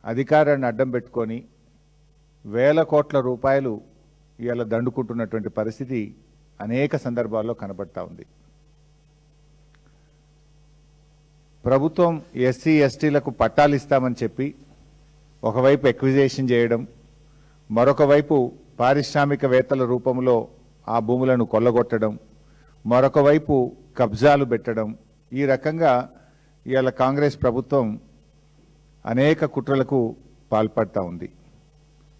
అధికారాన్ని అడ్డం పెట్టుకొని వేల కోట్ల రూపాయలు ఇవాళ దండుకుంటున్నటువంటి పరిస్థితి అనేక సందర్భాల్లో కనబడతా ఉంది. ప్రభుత్వం ఎస్సీ ఎస్టీలకు పట్టాలు ఇస్తామని చెప్పి ఒకవైపు ఎక్విజేషన్ చేయడం, మరొక వైపు పారిశ్రామికవేత్తల రూపంలో ఆ భూములను కొల్లగొట్టడం, మరొక వైపు కబ్జాలు పెట్టడం, ఈ రకంగా ఇవాళ కాంగ్రెస్ ప్రభుత్వం అనేక కుట్రలకు పాల్పడతా ఉంది.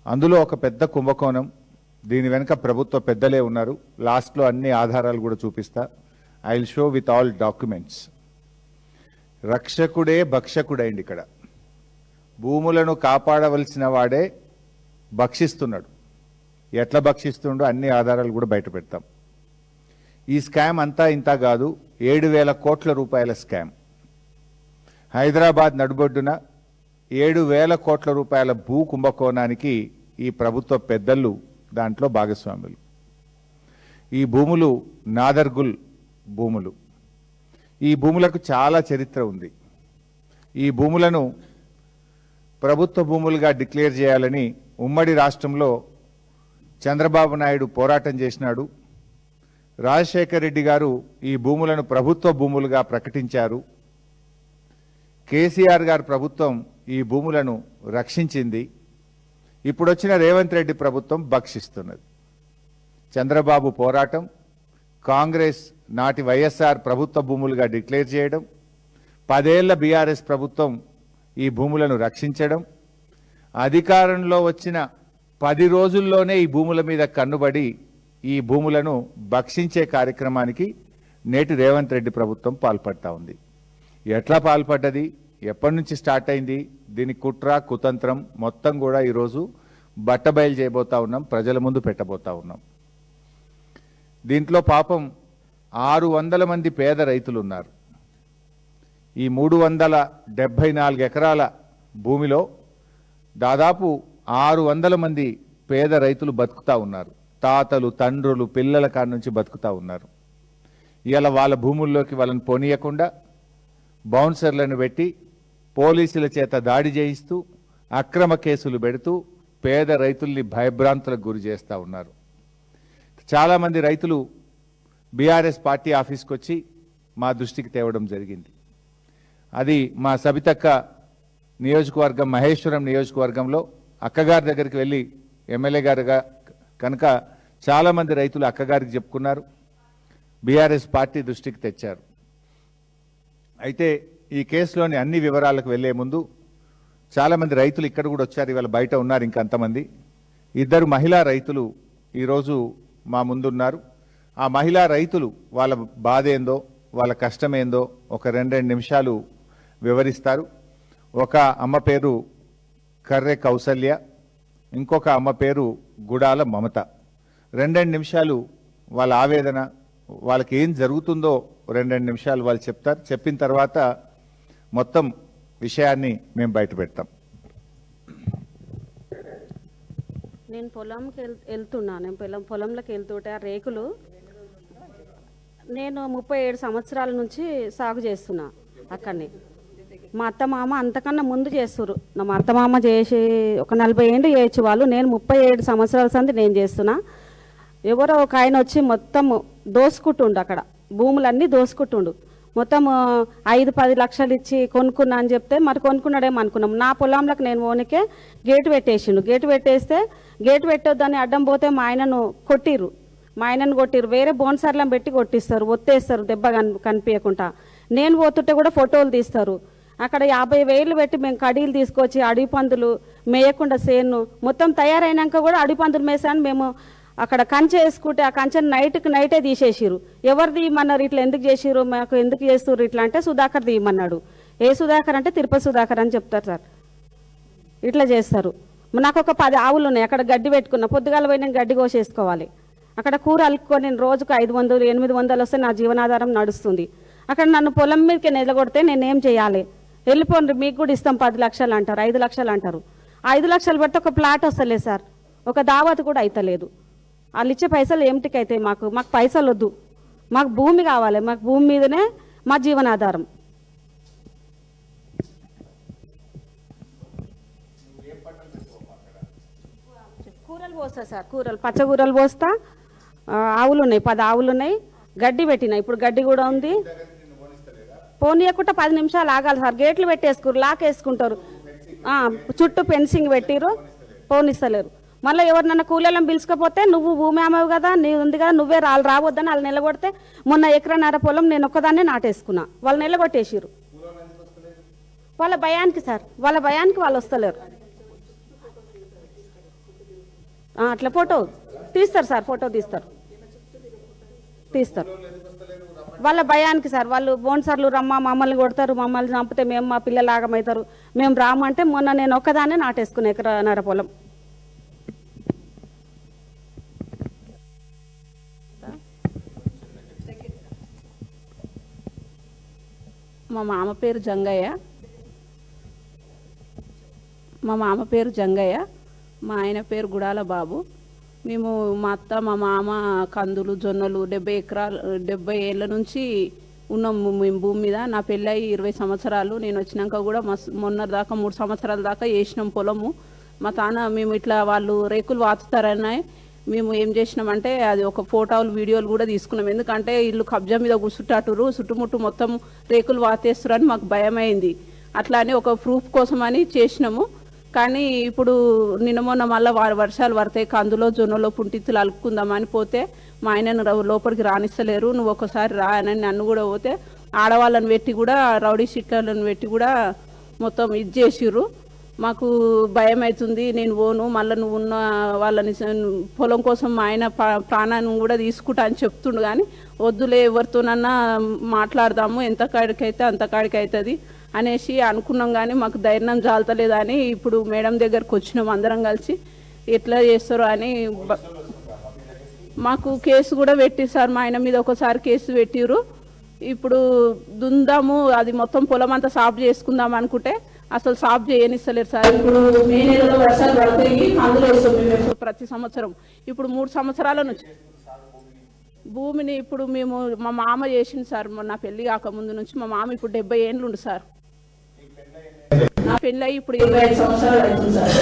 అందులో ఒక పెద్ద కుంభకోణం. దీని వెనుక ప్రభుత్వ పెద్దలే ఉన్నారు. లాస్ట్లో అన్ని ఆధారాలు కూడా చూపిస్తా. I will show with all documents. రక్షకుడే భక్షకుడైంది. ఇక్కడ భూములను కాపాడవలసిన వాడే భక్షిస్తున్నాడు. ఎట్లా భక్షిస్తుండో అన్ని ఆధారాలు కూడా బయట పెడతాం. ఈ స్కామ్ అంతా ఇంత కాదు. 7,000 కోట్ల రూపాయల స్కామ్. హైదరాబాద్ నడుబొడ్డున 7,000 కోట్ల రూపాయల భూ కుంభకోణానికి ఈ ప్రభుత్వ పెద్దలు దాంట్లో భాగస్వాములు. ఈ భూములు నాదర్గుల్ భూములు. ఈ భూములకు చాలా చరిత్ర ఉంది. ఈ భూములను ప్రభుత్వ భూములుగా డిక్లేర్ చేయాలని ఉమ్మడి రాష్ట్రంలో చంద్రబాబు నాయుడు పోరాటం చేసినాడు. రాజశేఖర్ రెడ్డి గారు ఈ భూములను ప్రభుత్వ భూములుగా ప్రకటించారు. కేసీఆర్ గారి ప్రభుత్వం ఈ భూములను రక్షించింది. ఇప్పుడు వచ్చిన రేవంత్ రెడ్డి ప్రభుత్వం భక్షిస్తున్నది. చంద్రబాబు పోరాటం, కాంగ్రెస్ నాటి వైఎస్ఆర్ ప్రభుత్వ భూములుగా డిక్లేర్ చేయడం, 10 ఏళ్ల బీఆర్ఎస్ ప్రభుత్వం ఈ భూములను రక్షించడం, అధికారంలో వచ్చిన 10 రోజుల్లోనే ఈ భూముల మీద కన్నుబడి ఈ భూములను భక్షించే కార్యక్రమానికి నేటి రేవంత్ రెడ్డి ప్రభుత్వం పాల్పడతా ఉంది. ఎట్లా పాల్పడ్డది, ఎప్పటి నుంచి స్టార్ట్ అయింది, దీని కుట్ర కుతంత్రం మొత్తం కూడా ఈరోజు బట్టబయలు చేయబోతా ఉన్నాం, ప్రజల ముందు పెట్టబోతా ఉన్నాం. దీంట్లో పాపం 600 మంది పేద రైతులు ఉన్నారు. ఈ 374 ఎకరాల భూమిలో దాదాపు 600 మంది పేద రైతులు బతుకుతా ఉన్నారు. తాతలు, తండ్రులు, పిల్లల కాడి నుంచి బతుకుతా ఉన్నారు. ఇలా వాళ్ళ భూముల్లోకి వాళ్ళని పోనీయకుండా బౌన్సర్లను పెట్టి పోలీసుల చేత దాడి చేయిస్తూ అక్రమ కేసులు పెడుతూ పేద రైతుల్ని భయభ్రాంతులకు గురి చేస్తూ ఉన్నారు. చాలామంది రైతులు బీఆర్ఎస్ పార్టీ ఆఫీస్కి వచ్చి మా దృష్టికి తేవడం జరిగింది. అది మా సబితక్క నియోజకవర్గం, మహేశ్వరం నియోజకవర్గంలో అక్కగారి దగ్గరికి వెళ్ళి ఎమ్మెల్యే గారుగా కనుక చాలామంది రైతులు అక్కగారికి చెప్పుకున్నారు, బీఆర్ఎస్ పార్టీ దృష్టికి తెచ్చారు. అయితే ఈ కేసులోని అన్ని వివరాలకు వెళ్లే ముందు చాలామంది రైతులు ఇక్కడ కూడా వచ్చారు, ఇవాళ బయట ఉన్నారు ఇంకంతమంది. 2 మహిళా రైతులు ఈరోజు మా ముందున్నారు. ఆ మహిళా రైతులు వాళ్ళ బాధ ఏందో, వాళ్ళ కష్టమేందో ఒక 2 నిమిషాలు వివరిస్తారు. ఒక అమ్మ పేరు కర్రె కౌసల్య, ఇంకొక అమ్మ పేరు గుడాల మమత. 2 నిమిషాలు వాళ్ళ ఆవేదన, వాళ్ళకి ఏం జరుగుతుందో 2 నిమిషాలు వాళ్ళు చెప్తారు. చెప్పిన తర్వాత మొత్తం విషయాన్ని మేము బయట పెడతాం. నేను పొలంకి వెళ్తున్నాను. పొలంలోకి వెళ్తుంటే ఆ రేకులు నేను 37 సంవత్సరాల నుంచి సాగు చేస్తున్నా అక్కడనే. మా అత్తమామ అంతకన్నా ముందు చేస్తున్నారు. మా అత్తమామ చేసి ఒక 40 ఏళ్ళు చేయొచ్చు వాళ్ళు. నేను 37 సంవత్సరాల సంది నేను చేస్తున్నా. ఎవరో ఒక ఆయన వచ్చి మొత్తం దోసుకుంటుండు, అక్కడ భూములన్నీ దోసుకుంటుండు. మొత్తం 5-10 లక్షలు ఇచ్చి కొనుక్కున్నా అని చెప్తే మరి కొనుక్కున్నాడేమో అనుకున్నాం. నా పొలంలోకి నేను ఓనికే గేటు పెట్టేసిండు. గేటు పెట్టేస్తే గేటు పెట్టొద్దని అడ్డం పోతే మా ఆయనను కొట్టిర్రు. వేరే బోన్సర్లను పెట్టి కొట్టిస్తారు, ఒత్తేస్తారు దెబ్బ కనిపించకుండా. నేను పోతుంటే కూడా ఫోటోలు తీస్తారు. అక్కడ 50,000 పెట్టి మేము కడీలు తీసుకొచ్చి అడవి పందులు మేయకుండా సేను మొత్తం తయారైనాక కూడా అడవి పందులు మేసాను. మేము అక్కడ కంచె వేసుకుంటే ఆ కంచెను నైటే తీసేసిరు. ఎవరు తీయమన్నారు, ఇట్లా ఎందుకు చేసిరు, మాకు ఎందుకు చేస్తున్నారు ఇట్లా అంటే సుధాకర్ తీయమన్నాడు. ఏ సుధాకర్ అంటే తిరుపతి సుధాకర్ అని చెప్తారు సార్. ఇట్లా చేస్తారు. నాకు ఒక 10 ఆవులు ఉన్నాయి. అక్కడ గడ్డి పెట్టుకున్నా, పొద్దుగాల పోయి నేను గడ్డి కోసేసుకోవాలి. అక్కడ కూర అలుక్కొని నేను రోజుకు 500-800 వస్తే నా జీవనాధారం నడుస్తుంది. అక్కడ నన్ను పొలం మీదకి నిలగొడితే నేనేం చేయాలి? వెళ్ళిపోండి, మీకు కూడా ఇస్తాం 10 లక్షలు అంటారు, 5 లక్షలు అంటారు. 5 లక్షలు పెడితే ఒక ప్లాట్ వస్తలేదు సార్, ఒక దావత్ కూడా అయితలేదు. వాళ్ళు ఇచ్చే పైసలు ఏమిటికైతే మాకు పైసలు వద్దు, మాకు భూమి కావాలి. మాకు భూమి మీదనే మా జీవనాధారం. కూరలు పోస్తా సార్, కూరలు పచ్చ కూరలు పోస్తా. ఆవులు ఉన్నాయి, 10 ఆవులు ఉన్నాయి. గడ్డి పెట్టిన, ఇప్పుడు గడ్డి కూడా ఉంది. పోనీయకుండా 10 నిమిషాలు ఆగాలి సార్. గేట్లు పెట్టేసుకురు, లాక్ వేసుకుంటారు. చుట్టూ ఫెన్సింగ్ పెట్టిరు, పోనిస్తలేరు. మళ్ళీ ఎవరినన్నా కూలీలను పిలుచుకపోతే నువ్వు భూమి అమ్మవు కదా, నీ ఉంది కదా, నువ్వే రావద్దని వాళ్ళు నిలబడితే, మొన్న ఎకరన్నర పొలం నేను ఒక్కదాన్నే నాటేసుకున్నా, వాళ్ళు నిలగొట్టేసిరు. వాళ్ళ భయానికి సార్, వాళ్ళ భయానికి వాళ్ళు వస్తలేరు. అట్లా ఫోటో తీస్తారు సార్, ఫోటో తీస్తారు. వాళ్ళ భయానికి సార్, వాళ్ళు బోన్సర్లు రమ్మ మమ్మల్ని కొడతారు, మమ్మల్ని చంపితే మేము మా పిల్లలు ఆగమవుతారు, మేము రామంటే మొన్న నేను ఒక్కదాన్నే నాటేసుకున్నా ఎకరన్నర పొలం. మా మామ పేరు జంగయ్య, మా ఆయన పేరు గుడాల బాబు. మేము మా అత్త మా మామ కందులు జొన్నలు 70 ఏళ్ళ నుంచి ఉన్నాము మేము భూమి మీద. నా పెళ్ళయి 20 సంవత్సరాలు. నేను వచ్చినాక కూడా మొన్న దాకా 3 సంవత్సరాల దాకా వేసినాం పొలము. మా తాన మేము ఇట్లా వాళ్ళు రేకులు వాతుతారని మేము ఏం చేసినామంటే అది ఒక ఫోటోలు వీడియోలు కూడా తీసుకున్నాం. ఎందుకంటే ఇల్లు కబ్జా మీద కూర్చుంటాటురు, చుట్టుముట్టు మొత్తం రేకులు వాతేస్తురని మాకు భయమైంది. అట్లా అని ఒక ప్రూఫ్ కోసం అని చేసినాము. కానీ ఇప్పుడు నిన్న మొన్న మళ్ళీ వర్షాలు పడతాయి, కందులో జొన్నలో పుంటిత్తులు అలుక్కుందామని పోతే మా ఆయనను లోపలికి రానిస్తలేరు. నువ్వు ఒకసారి రా అని నన్ను కూడా పోతే ఆడవాళ్ళని పెట్టి కూడా రౌడీ షీట్లను పెట్టి కూడా మొత్తం ఇది చేసిర్రు. మాకు భయం అవుతుంది, నేను పోను, మళ్ళీ నువ్వు ఉన్న వాళ్ళని పొలం కోసం మా ఆయన ప్రాణాన్ని కూడా తీసుకుంటా అని చెప్తుండు. కానీ వద్దులే, ఎవరితోనన్నా మాట్లాడదాము, ఎంత కాడికైతే అంత కాడికి అవుతుంది అనేసి అనుకున్నాం. కానీ మాకు ధైర్యం చాలతలేదని ఇప్పుడు మేడం దగ్గరకు వచ్చినాం అందరం కలిసి. ఎట్లా చేస్తారో అని మాకు కేసు కూడా పెట్టిరు సార్, మా ఆయన మీద ఒకసారి కేసు పెట్టిరు. ఇప్పుడు దుందాము, అది మొత్తం పొలం అంతా సాఫ్ చేసుకుందాం అనుకుంటే అసలు సాఫ్ చేయనిస్తలేరు సార్. ఇప్పుడు మే నెలలో వర్షాలు పడతాయి, అందులో వేస్తాం మేము ప్రతి సంవత్సరం. ఇప్పుడు 3 సంవత్సరాల నుంచి భూమిని ఇప్పుడు మేము మా మామ చేసింది సార్. నా పెళ్లి కాకముందు నుంచి మా మామ ఇప్పుడు 70 ఏళ్ళు ఉంది సార్. నా పెళ్ళి అయ్యి ఇప్పుడు 25 సంవత్సరాలు అవుతుంది సార్.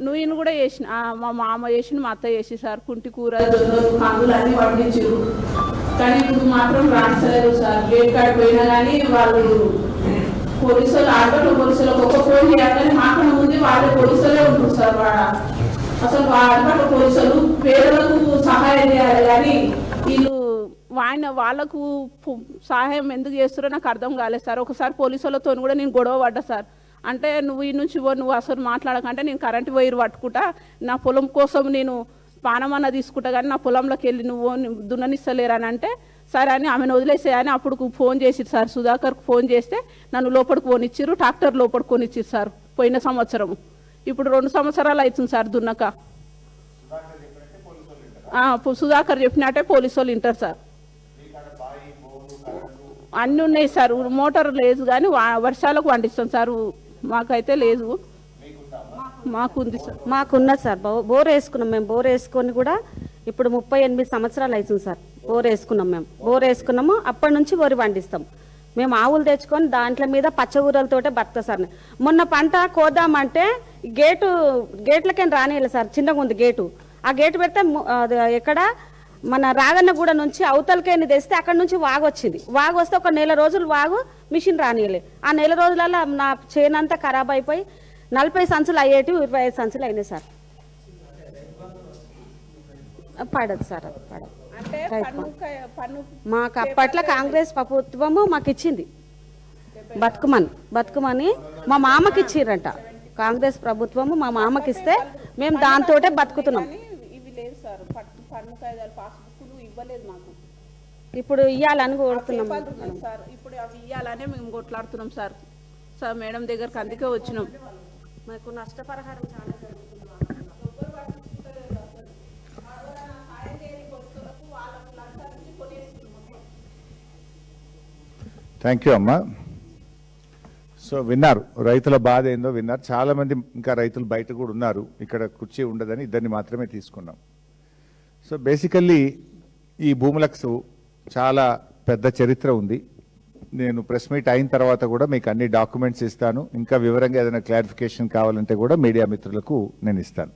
నువ్వు కూడా చేసిన, మా మామ చేసిన, మా అత్త చేసి సార్. కుంటి కూర కందులు అన్నీ పండించారు. కానీ ఇప్పుడు మాత్రం రాణిస్తలేరు సార్. గేట్ కాడికి పోయినా కానీ వాళ్ళు పోలీసులు ఆటోలో పోలీసులకు ఒక ఫోన్ చేయాలని మాకన్నా ముందు వాళ్ళే పోలీసులే ఉంటుంది సార్. అసలు ఆటోలో పోలీసులు పేదలకు సహాయం చేయాలి కానీ వీళ్ళు వాళ్ళకు సహాయం ఎందుకు చేస్తారో నాకు అర్థం కాలేదు సార్. ఒకసారి పోలీసులతో కూడా నేను గొడవ పడ్డా సార్. అంటే నువ్వు ఈ నుంచి నువ్వు అసలు మాట్లాడకంటే నేను కరెంటు వైరు పట్టుకుంటా, నా పొలం కోసం నేను పానమన్న తీసుకుంటా, కానీ నా పొలంలోకి వెళ్ళి నువ్వు దున్ననిస్తలేరని అంటే సరే అని ఆమెను వదిలేసేయని అప్పుడు ఫోన్ చేసిరు సార్. సుధాకర్కు ఫోన్ చేస్తే నన్ను లోపలికి పోనిచ్చిర్రు, ట్రాక్టర్ లోపలికి కొనిచ్చిరు సార్ పోయిన సంవత్సరం. ఇప్పుడు 2 సంవత్సరాలు అవుతుంది సార్ దున్నక. సుధాకర్ చెప్పినట్టే పోలీసు వాళ్ళు వింటారు సార్. అన్నీ ఉన్నాయి సార్, మోటార్ లేదు కానీ వర్షాలకు పండిస్తాం సార్. మాకైతే లేదు, మాకుంది సార్. మాకున్నది సార్, బోర్ వేసుకున్నాం మేము. బోర్ వేసుకొని కూడా ఇప్పుడు 38 సంవత్సరాలు అవుతుంది సార్. బోర్ వేసుకున్నాం మేము, బోర్ వేసుకున్నాము. అప్పటి నుంచి వరి పండిస్తాం మేము. ఆవులు తెచ్చుకొని దాంట్లో మీద పచ్చగూరలతోటే బతుకుతా సార్. మొన్న పంట కోద్దామంటే గేట్లకేం రానియలేదు సార్, చిన్నగా ఉంది గేటు. ఆ గేటు పెడితే ఎక్కడ మన రాగన్నగూడ నుంచి అవతలకేని తెస్తే అక్కడ నుంచి వాగు వచ్చింది. వాగు వస్తే ఒక 1 నెల రోజులు వాగు మిషన్ రానియలే. ఆ 1 నెల రోజులలో నా చేనంతా ఖరాబ్ అయిపోయి 40 సంచులు అయ్యేటి 25 సంచులు అయినాయి సార్. పడదు సార్, అది పడదు. మాకు అప్పట్లో కాంగ్రెస్ ప్రభుత్వము మాకు ఇచ్చింది బతుకుమని మా మామకి ఇచ్చిర్రంట. కాంగ్రెస్ ప్రభుత్వము మా మామకి ఇస్తే మేము దాంతోటే బతుకుతున్నాం. ఇప్పుడు ఇయ్యాలని కోరుతున్నాం సార్. ఇప్పుడు అవి ఇయ్యాలనే మేము కొట్లాడుతున్నాం సార్. సార్ మేడం దగ్గరకు అందుకే వచ్చినాం. మాకు నష్టపరిహారం చాలా థ్యాంక్ యూ అమ్మా. సో విన్నారు, రైతుల బాధ ఏందో విన్నారు. చాలామంది ఇంకా రైతులు బయట కూడా ఉన్నారు, ఇక్కడ కుర్చీ ఉండదని 2 మాత్రమే తీసుకున్నాం. సో బేసికల్లీ ఈ భూములకు చాలా పెద్ద చరిత్ర ఉంది. నేను ప్రెస్ మీట్ అయిన తర్వాత కూడా మీకు అన్ని డాక్యుమెంట్స్ ఇస్తాను. ఇంకా వివరంగా ఏదైనా క్లారిఫికేషన్ కావాలంటే కూడా మీడియా మిత్రులకు నేను ఇస్తాను.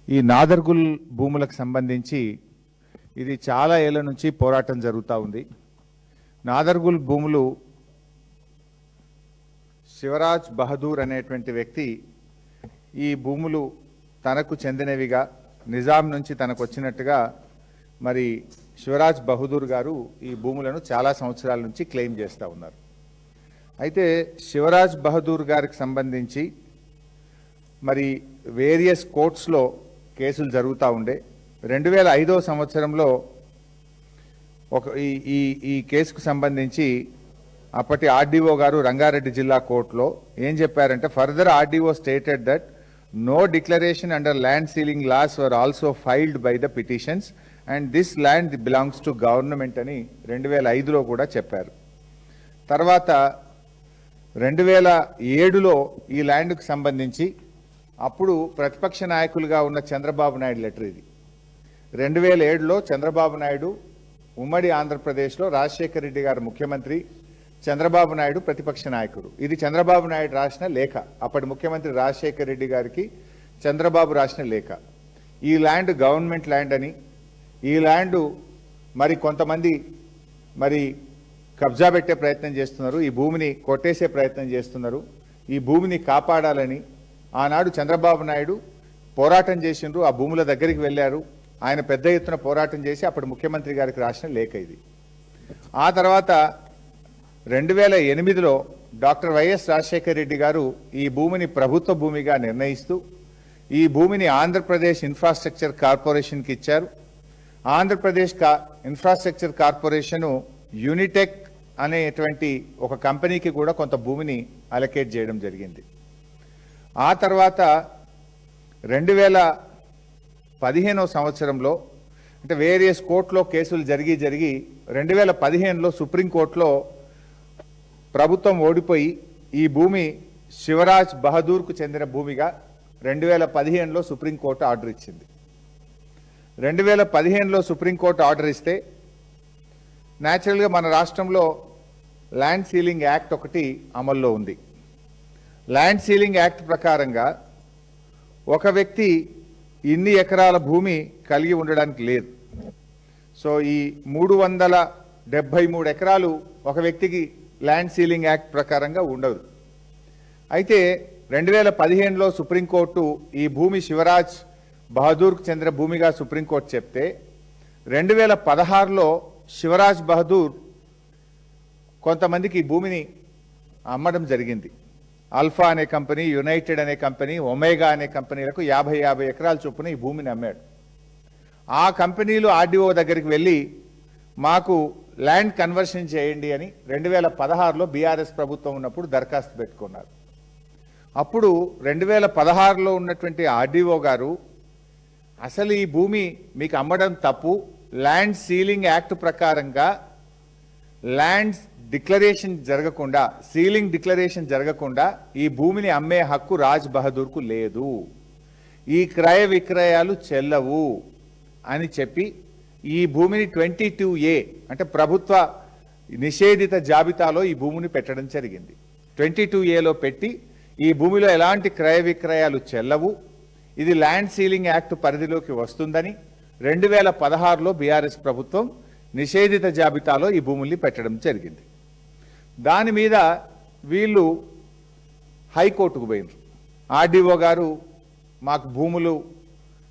ఈ నాదర్గుల్ భూములకు సంబంధించి ఇది చాలా ఏళ్ల నుంచి పోరాటం జరుగుతూ ఉంది. నాదర్గుల్ భూములు శివరాజ్ బహదూర్ అనేటువంటి వ్యక్తి ఈ భూములు తనకు చెందినవిగా నిజాం నుంచి తనకు వచ్చినట్టుగా మరి శివరాజ్ బహదూర్ గారు ఈ భూములను చాలా సంవత్సరాల నుంచి క్లెయిమ్ చేస్తూ ఉన్నారు. అయితే శివరాజ్ బహదూర్ గారికి సంబంధించి మరి వేరియస్ కోర్ట్స్లో కేసులు జరుగుతూ ఉండే 2005వ సంవత్సరంలో ఒక ఈ కేసుకు సంబంధించి అప్పటి ఆర్డీఓ గారు రంగారెడ్డి జిల్లా కోర్టులో ఏం చెప్పారంటే, further RDO stated that no declaration under land ceiling laws were also filed by the petitions and this land belongs to government అని 2005లో కూడా చెప్పారు. తర్వాత 2007లో ఈ ల్యాండ్కు సంబంధించి అప్పుడు ప్రతిపక్ష నాయకులుగా ఉన్న చంద్రబాబు నాయుడు లెటర్ ఇది. 2007లో చంద్రబాబు నాయుడు ఉమ్మడి ఆంధ్రప్రదేశ్లో రాజశేఖర రెడ్డి గారు ముఖ్యమంత్రి, చంద్రబాబు నాయుడు ప్రతిపక్ష నాయకుడు. ఇది చంద్రబాబు నాయుడు రాసిన లేఖ, అప్పటి ముఖ్యమంత్రి రాజశేఖర రెడ్డి గారికి చంద్రబాబు రాసిన లేఖ. ఈ ల్యాండ్ గవర్నమెంట్ ల్యాండ్ అని, ఈ ల్యాండ్ మరి కొంతమంది మరి కబ్జా పెట్టే ప్రయత్నం చేస్తున్నారు, ఈ భూమిని కొట్టేసే ప్రయత్నం చేస్తున్నారు, ఈ భూమిని కాపాడాలని ఆనాడు చంద్రబాబు నాయుడు పోరాటం చేసిండ్రు. ఆ భూముల దగ్గరికి వెళ్ళారు, ఆయన పెద్ద ఎత్తున పోరాటం చేసి అప్పుడు ముఖ్యమంత్రి గారికి రాసిన లేఖ ఇది. ఆ తర్వాత 2008లో డాక్టర్ వైఎస్ రాజశేఖర రెడ్డి గారు ఈ భూమిని ప్రభుత్వ భూమిగా నిర్ణయిస్తూ ఈ భూమిని ఆంధ్రప్రదేశ్ ఇన్ఫ్రాస్ట్రక్చర్ కార్పొరేషన్కి ఇచ్చారు. ఆంధ్రప్రదేశ్ ఇన్ఫ్రాస్ట్రక్చర్ కార్పొరేషను యూనిటెక్ అనేటువంటి ఒక కంపెనీకి కూడా కొంత భూమిని అలొకేట్ చేయడం జరిగింది. ఆ తర్వాత 2015వ సంవత్సరంలో అంటే వేరియస్ కోర్టులో కేసులు జరిగి 2015లో సుప్రీంకోర్టులో ప్రభుత్వం ఓడిపోయి ఈ భూమి శివరాజ్ బహదూర్కు చెందిన భూమిగా 2015లో సుప్రీంకోర్టు ఆర్డర్ ఇచ్చింది. 2015లో సుప్రీంకోర్టు ఆర్డర్ ఇస్తే న్యాచురల్గా మన రాష్ట్రంలో ల్యాండ్ సీలింగ్ యాక్ట్ ఒకటి అమల్లో ఉంది. ల్యాండ్ సీలింగ్ యాక్ట్ ప్రకారంగా ఒక వ్యక్తి ఇన్ని ఎకరాల భూమి కలిగి ఉండడానికి లేదు. సో ఈ 373 ఎకరాలు ఒక వ్యక్తికి ల్యాండ్ సీలింగ్ యాక్ట్ ప్రకారంగా ఉండదు. అయితే 2015లో సుప్రీంకోర్టు ఈ భూమి శివరాజ్ బహదూర్కు చెందిన భూమిగా సుప్రీంకోర్టు చెప్తే 2016లో శివరాజ్ బహదూర్ కొంతమందికి ఈ భూమిని అమ్మడం జరిగింది. అల్ఫా అనే కంపెనీ, యునైటెడ్ అనే కంపెనీ, ఒమేగా అనే కంపెనీలకు 50 ఎకరాల చొప్పున ఈ భూమిని అమ్మాడు. ఆ కంపెనీలు ఆర్డీఓ దగ్గరికి వెళ్ళి మాకు ల్యాండ్ కన్వర్షన్ చేయండి అని 2016లో బీఆర్ఎస్ ప్రభుత్వం ఉన్నప్పుడు దరఖాస్తు పెట్టుకున్నారు. అప్పుడు 2016లో ఉన్నటువంటి ఆర్డీఓ గారు అసలు ఈ భూమి మీకు అమ్మడం తప్పు, ల్యాండ్ సీలింగ్ యాక్ట్ ప్రకారంగా ల్యాండ్ డిక్లరేషన్ జరగకుండా, సీలింగ్ డిక్లరేషన్ జరగకుండా ఈ భూమిని అమ్మే హక్కు రాజ్ బహదూర్కు లేదు, ఈ క్రయ విక్రయాలు చెల్లవు అని చెప్పి ఈ భూమిని 22A అంటే ప్రభుత్వ నిషేధిత జాబితాలో ఈ భూమిని పెట్టడం జరిగింది. 22Aలో పెట్టి ఈ భూమిలో ఎలాంటి క్రయ విక్రయాలు చెల్లవు, ఇది ల్యాండ్ సీలింగ్ యాక్ట్ పరిధిలోకి వస్తుందని 2016లో బీఆర్ఎస్ ప్రభుత్వం నిషేధిత జాబితాలో ఈ భూముల్ని పెట్టడం జరిగింది. దాని మీద వీళ్ళు హైకోర్టుకు పోయినారు. ఆర్డీఓ గారు మాకు భూములు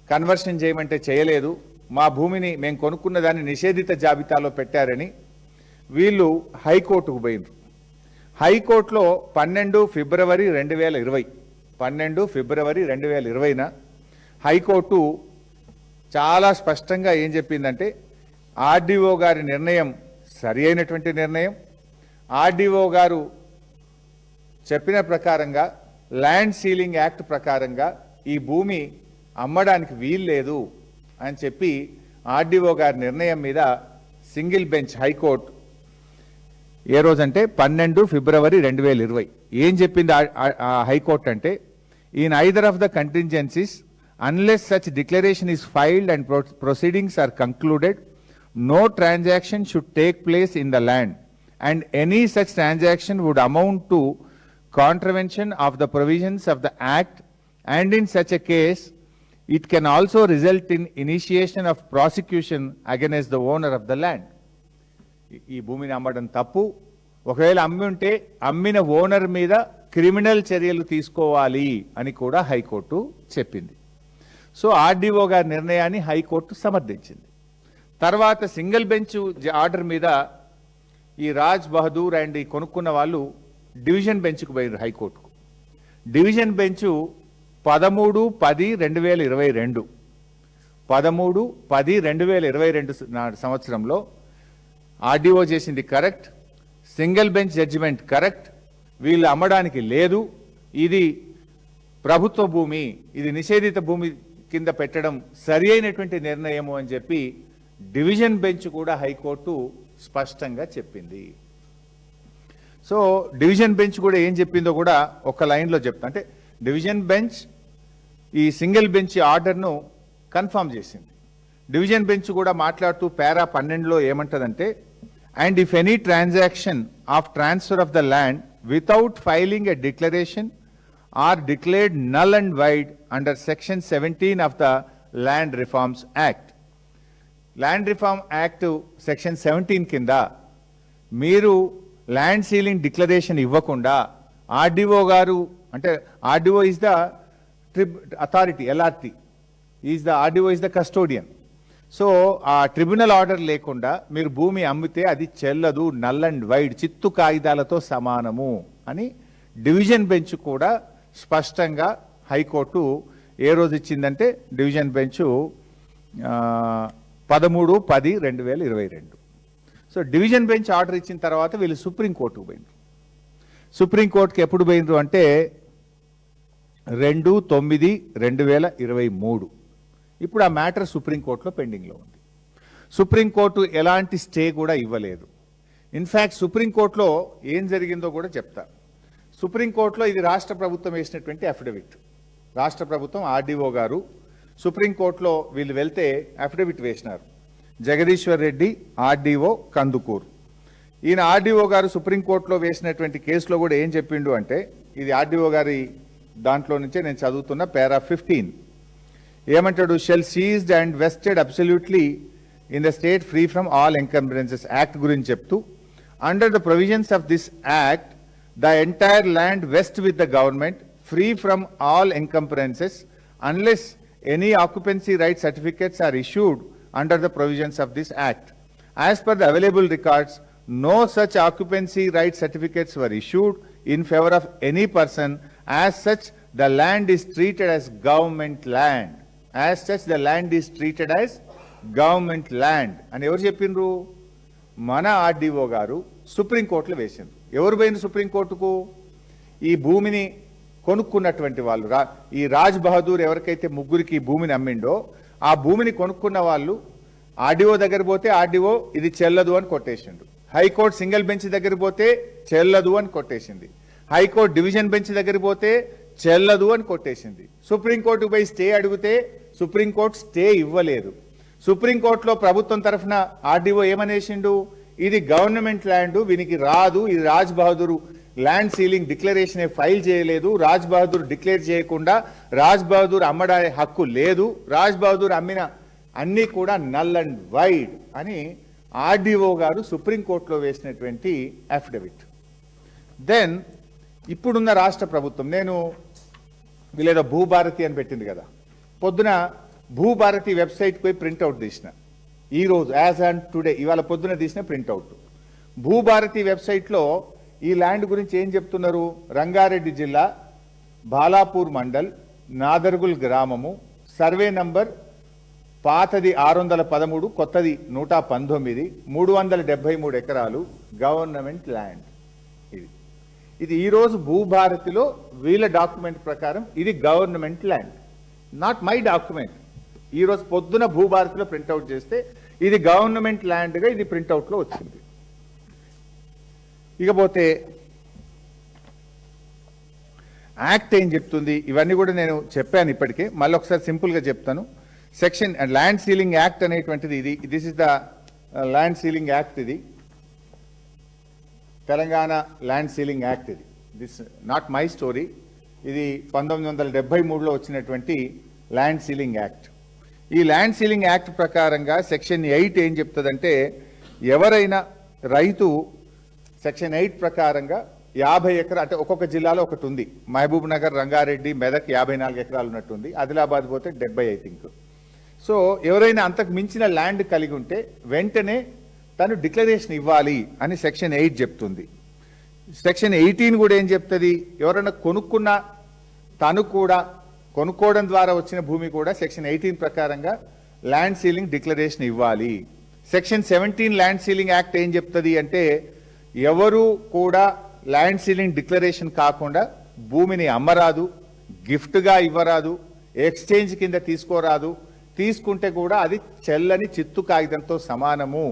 కన్వర్షన్ చేయమంటే చేయలేదు, మా భూమిని మేము కొనుక్కున్న దాన్ని నిషేధిత జాబితాలో పెట్టారని వీళ్ళు హైకోర్టుకు పోయినారు. హైకోర్టులో 12 ఫిబ్రవరి 2020న హైకోర్టు చాలా స్పష్టంగా ఏం చెప్పిందంటే, ఆర్డీఓ గారి నిర్ణయం సరి అయినటువంటి నిర్ణయం, ఆర్డీఓ గారు చెప్పిన ప్రకారంగా ల్యాండ్ సీలింగ్ యాక్ట్ ప్రకారంగా ఈ భూమి అమ్మడానికి వీల్లేదు అని చెప్పి ఆర్డీఓ గారి నిర్ణయం మీద సింగిల్ బెంచ్ హైకోర్టు ఏ రోజంటే 12 ఫిబ్రవరి 2020 ఏం చెప్పింది హైకోర్టు అంటే, in either of the contingencies unless such declaration is filed and proceedings are concluded, no transaction should take place in the land and any such transaction would amount to contravention of the provisions of the Act, and in such a case, it can also result in initiation of prosecution against the owner of the land. ఈ భూమిని అమ్మడం తప్పు, ఒకవేళ అమ్మి ఉంటే అమ్మిన owner మీద criminal చర్యలు తీసుకోవాలి అని కూడా హైకోర్టు చెప్పింది. సో ఆర్డీఓ గారి నిర్ణయాన్ని హైకోర్టు సమర్థించింది. తర్వాత సింగిల్ బెంచ్ ఆర్డర్ మీద ఈ రాజ్ బహదూర్ అండ్ ఈ కొనుక్కున్న వాళ్ళు డివిజన్ బెంచ్కు పోయారు హైకోర్టుకు. డివిజన్ బెంచ్ 13/10/2022 13/10/2022 సంవత్సరంలో ఆర్డీఓ చేసింది correct, single bench judgment correct, వీళ్ళు అమ్మడానికి లేదు, ఇది ప్రభుత్వ భూమి, ఇది నిషేధిత భూమి కింద పెట్టడం సరి అయినటువంటి నిర్ణయము అని చెప్పి డివిజన్ బెంచ్ కూడా హైకోర్టు స్పష్టంగా చెప్పింది. సో డివిజన్ బెంచ్ కూడా ఏం చెప్పిందో కూడా ఒక లైన్లో చెప్తా. అంటే డివిజన్ బెంచ్ ఈ సింగిల్ బెంచ్ ఆర్డర్ను కన్ఫర్మ్ చేసింది. డివిజన్ బెంచ్ కూడా మాట్లాడుతూ పారా 12లో ఏమంటదంటే, and if any transaction of transfer of the land without filing a declaration or declared null and void under section 17 of the land reforms act. Land reform act section 17 కింద మీరు land ceiling declaration ఇవ్వకుండా RDO గారు, అంటే RDO is the authority, LRT is the RDO is the custodian. So ఆ tribunal order లేకుండా మీరు భూమి అమ్మితే అది చెల్లదు, నల్ అండ్ వైడ్, చిత్తు కాగితాలతో సమానము అని డివిజన్ బెంచ్ కూడా స్పష్టంగా హైకోర్టు ఏ రోజు ఇచ్చిందంటే division bench 13/10/2022. So division bench order ఇచ్చిన తర్వాత వీళ్ళు సుప్రీంకోర్టుకు పోయినారు. సుప్రీంకోర్టుకి ఎప్పుడు పోయినరు అంటే 2/9/2023. ఇప్పుడు ఆ మ్యాటర్ సుప్రీంకోర్టులో పెండింగ్లో ఉంది. సుప్రీంకోర్టు ఎలాంటి స్టే కూడా ఇవ్వలేదు. ఇన్ఫ్యాక్ట్ సుప్రీంకోర్టులో ఏం జరిగిందో కూడా చెప్తా. సుప్రీంకోర్టులో ఇది రాష్ట్ర ప్రభుత్వం వేసినటువంటి అఫిడవిట్. రాష్ట్ర ప్రభుత్వం ఆర్డీఓ గారు సుప్రీంకోర్టులో వీళ్ళు వెళ్తే అఫిడవిట్ వేసినారు. జగదీశ్వర్ రెడ్డి ఆర్డీఓ కందుకూరు. ఈయన ఆర్డీఓ గారు సుప్రీంకోర్టులో వేసినటువంటి కేసులో కూడా ఏం చెప్పిండు అంటే, ఇది ఆర్డీఓ గారి దాంట్లో నుంచే నేను చదువుతున్న పారా 15. ఏమంటాడు, shall ceased and vested absolutely in the state free from all encumbrances act గురించి చెప్తూ, under the provisions of this act the entire land vest with the government free from all encumbrances unless any occupancy right certificates are issued under the provisions of this act. As per the available records, no such occupancy right certificates were issued in favor of any person. As such, the land is treated as government land. As such, the land is treated as government land. అని ఎవరు చెప్పిండ్రు? మన RDO గారు సుప్రీంకోర్టులో వేసిండ్రు. ఎవరు పోయింది సుప్రీంకోర్టుకు? ఈ భూమిని కొనుక్కున్నటువంటి వాళ్ళు, ఈ రాజ్ బహదూర్ ఎవరికైతే ముగ్గురికి ఈ భూమిని అమ్మిండో ఆ భూమిని కొనుక్కున్న వాళ్ళు ఆర్డీఓ దగ్గర పోతే ఆర్డీఓ ఇది చెల్లదు అని కొట్టేసిండు. హైకోర్టు సింగిల్ బెంచ్ దగ్గర పోతే చెల్లదు అని కొట్టేసింది. హైకోర్టు డివిజన్ బెంచ్ దగ్గర పోతే చెల్లదు అని కొట్టేసింది. సుప్రీంకోర్టుకు పోయి స్టే అడిగితే సుప్రీంకోర్టు స్టే ఇవ్వలేదు. సుప్రీంకోర్టులో ప్రభుత్వం తరఫున ఆర్డీఓ ఏమనేసిండు, ఇది గవర్నమెంట్ ల్యాండ్, వీనికి రాదు, ఇది Raj Bahadur land ceiling declaration file చేయలేదు, రాజ్ బహదూర్ డిక్లేర్ చేయకుండా రాజ్ బహదూర్ అమ్మడానికి హక్కు లేదు, రాజ్ బహదూర్ అమ్మిన అన్నీ కూడా నల్ అండ్ వైడ్ అని ఆర్డీఓ గారు సుప్రీంకోర్టులో వేసినటువంటి అఫిడవిట్. దెన్ ఇప్పుడున్న రాష్ట్ర ప్రభుత్వం, నేను వీళ్ళేదో భూభారతి అని పెట్టింది కదా, పొద్దున భూభారతి వెబ్సైట్కి పోయి ప్రింట్అవుట్ తీసిన, ఈరోజు యాజ్ అండ్ టుడే ఇవాళ పొద్దున తీసిన ప్రింట్అవుట్. భూభారతి వెబ్సైట్లో ఈ ల్యాండ్ గురించి ఏం చెప్తున్నారు? రంగారెడ్డి జిల్లా బాలాపూర్ మండల్ నాదర్గుల్ గ్రామము, సర్వే నంబర్ పాతది 613, కొత్తది 119, 373 ఎకరాలు గవర్నమెంట్ ల్యాండ్. ఇది ఈరోజు భూభారతిలో వీళ్ళ డాక్యుమెంట్ ప్రకారం ఇది government land, not my document. ఈరోజు పొద్దున భూభారతిలో ప్రింట్అవుట్ చేస్తే ఇది గవర్నమెంట్ ల్యాండ్గా ఇది ప్రింట్అవుట్లో వచ్చింది. ఇకపోతే యాక్ట్ ఏం చెప్తుంది, ఇవన్నీ కూడా నేను చెప్పాను ఇప్పటికే, మళ్ళీ ఒకసారి సింపుల్గా చెప్తాను. సెక్షన్ ల్యాండ్ సీలింగ్ యాక్ట్ అనేటువంటిది ఇది, this is the land ceiling act. ఇది తెలంగాణ ల్యాండ్ సీలింగ్ యాక్ట్ ఇది. This not my story. ఇది 1973లో వచ్చినటువంటి ల్యాండ్ సీలింగ్ యాక్ట్. ఈ ల్యాండ్ సీలింగ్ యాక్ట్ ప్రకారంగా సెక్షన్ 8 ఏం చెప్తుందంటే, ఎవరైనా రైతు సెక్షన్ 8 ప్రకారంగా 50 ఎకరాలు, అంటే ఒక్కొక్క జిల్లాలో ఒకటి ఉంది. మహబూబ్ నగర్, రంగారెడ్డి, మెదక్ 54 ఎకరాలు ఉన్నట్టుంది. ఆదిలాబాద్ పోతే 70 ఐ థింక్. సో ఎవరైనా అంతకు మించిన ల్యాండ్ కలిగి ఉంటే వెంటనే తను డిక్లరేషన్ ఇవ్వాలి అని సెక్షన్ 8 చెప్తుంది. సెక్షన్ 18 కూడా ఏం చెప్తుంది, ఎవరైనా కొనుక్కున్నా తను కూడా కొనుక్కోవడం ద్వారా వచ్చిన భూమి కూడా సెక్షన్ 18 ప్రకారంగా ల్యాండ్ సీలింగ్ డిక్లరేషన్ ఇవ్వాలి. సెక్షన్ 17 ల్యాండ్ సీలింగ్ యాక్ట్ ఏం చెప్తుంది అంటే, ఎవరు కూడా ల్యాండ్ సీలింగ్ డిక్లరేషన్ కాకుండా భూమిని అమ్మరాదు, గిఫ్ట్గా ఇవ్వరాదు, ఎక్స్చేంజ్ కింద తీసుకోరాదు. తీసుకుంటే కూడా అది చెల్లని చిత్తు కాగితంతో సమానము.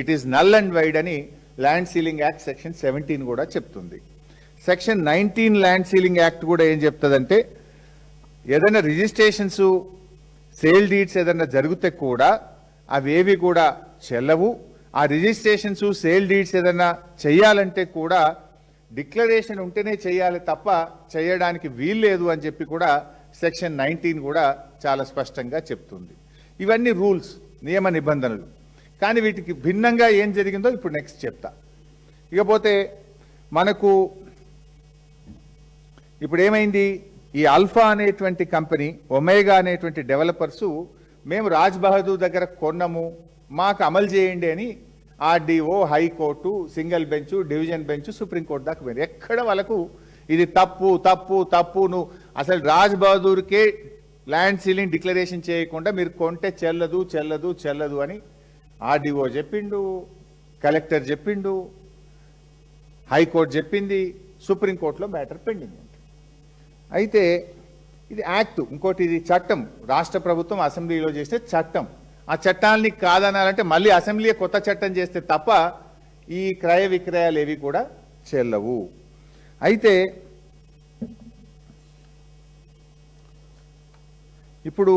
It is null and wide అని ల్యాండ్ సీలింగ్ యాక్ట్ సెక్షన్ 17 కూడా చెప్తుంది. సెక్షన్ 19 ల్యాండ్ సీలింగ్ యాక్ట్ కూడా ఏం చెప్తుందంటే, ఏదైనా రిజిస్ట్రేషన్స్, సేల్ డీడ్స్ ఏదైనా జరిగితే కూడా అవేవి కూడా చెల్లవు. ఆ రిజిస్ట్రేషన్స్, సేల్ డీడ్స్ ఏదైనా చేయాలంటే కూడా డిక్లరేషన్ ఉంటేనే చేయాలి తప్ప చేయడానికి వీల్లేదు అని చెప్పి కూడా సెక్షన్ 19 కూడా చాలా స్పష్టంగా చెప్తుంది. ఇవన్నీ రూల్స్, నియమ నిబంధనలు. కానీ వీటికి భిన్నంగా ఏం జరిగిందో ఇప్పుడు నెక్స్ట్ చెప్తా. ఇకపోతే మనకు ఇప్పుడు ఏమైంది, ఈ ఆల్ఫా అనేటువంటి కంపెనీ, ఒమేగా అనేటువంటి డెవలపర్సు, మేము రాజ్ బహదూర్ దగ్గర కొన్నాము, మాకు అమలు చేయండి అని RDO, high court, single bench, division bench, supreme court దాకా పోయింది. ఎక్కడ వాళ్ళకు ఇది తప్పు తప్పు తప్పు, నువ్వు అసలు రాజ్ బహదూర్కే ల్యాండ్ సీలింగ్ డిక్లరేషన్ చేయకుండా మీరు కొంటే చెల్లదు చెల్లదు చెల్లదు అని ఆర్డీఓ చెప్పిండు, కలెక్టర్ చెప్పిండు, హైకోర్టు చెప్పింది, సుప్రీంకోర్టులో మ్యాటర్ పెండింగ్ ఉంది. అయితే ఇది యాక్ట్, ఇంకోటి ఇది చట్టం. రాష్ట్ర ప్రభుత్వం అసెంబ్లీలో చేసే చట్టం. ఆ చట్టాలని కాదనాలంటే మళ్ళీ అసెంబ్లీ కొత్త చట్టం చేస్తే తప్ప ఈ క్రయ విక్రయాలు ఏవి కూడా చెల్లవు. అయితే ఇప్పుడు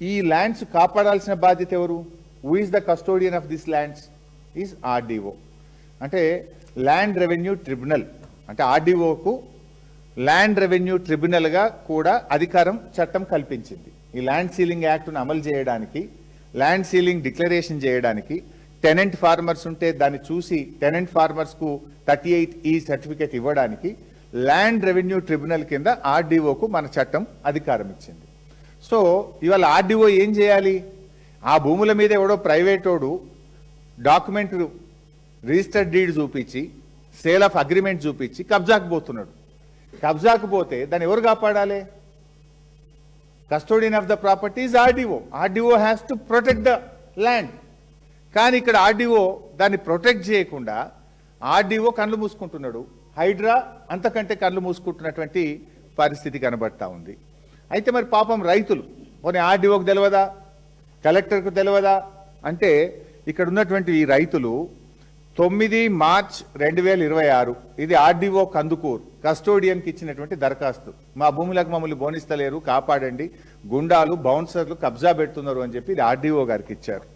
ఈ ల్యాండ్స్ కాపాడాల్సిన బాధ్యత ఎవరు? Who is the custodian of this lands? Is RDO. అంటే ల్యాండ్ రెవెన్యూ ట్రిబ్యునల్. అంటే ఆర్డీఓకు ల్యాండ్ రెవెన్యూ ట్రిబ్యునల్గా కూడా అధికారం చట్టం కల్పించింది. ఈ ల్యాండ్ సీలింగ్ యాక్ట్ను అమలు చేయడానికి, ల్యాండ్ సీలింగ్ డిక్లరేషన్ చేయడానికి, టెనెంట్ ఫార్మర్స్ ఉంటే దాన్ని చూసి టెనెంట్ ఫార్మర్స్కు 38E సర్టిఫికేట్ ఇవ్వడానికి ల్యాండ్ రెవెన్యూ ట్రిబ్యునల్ కింద ఆర్డీఓకు మన చట్టం అధికారం ఇచ్చింది. సో ఇవాళ ఆర్డీఓ ఏం చేయాలి? ఆ భూముల మీద ఎవడో ప్రైవేటోడు డాక్యుమెంట్, రిజిస్టర్డ్ డీడ్ చూపించి, సేల్ ఆఫ్ అగ్రిమెంట్ చూపించి కబ్జాకు పోతున్నాడు. కబ్జాకు పోతే దాన్ని ఎవరు కాపాడాలి? Custodian of the property is RDO. RDO has to protect the land. కానీ ఇక్కడ ఆర్డీఓ దాన్ని ప్రొటెక్ట్ చేయకుండా ఆర్డీఓ కళ్ళు మూసుకుంటున్నాడు. హైడ్రా అంతకంటే కళ్ళు మూసుకుంటున్నటువంటి పరిస్థితి కనబడతా ఉంది. అయితే మరి పాపం రైతులు, పోనీ ఆర్డీఓకు తెలియదా, కలెక్టర్కు తెలియదా అంటే, ఇక్కడ ఉన్నటువంటి ఈ రైతులు 9 మార్చ్ 2026 ఇది ఆర్డీఓ కందుకూరు కస్టోడియన్కి ఇచ్చినటువంటి దరఖాస్తు. మా భూములకు మమ్మల్ని బోనిస్తలేరు, కాపాడండి, గుండాలు, బౌన్సర్లు కబ్జా పెడుతున్నారు అని చెప్పి ఇది ఆర్డీఓ గారికి ఇచ్చారు.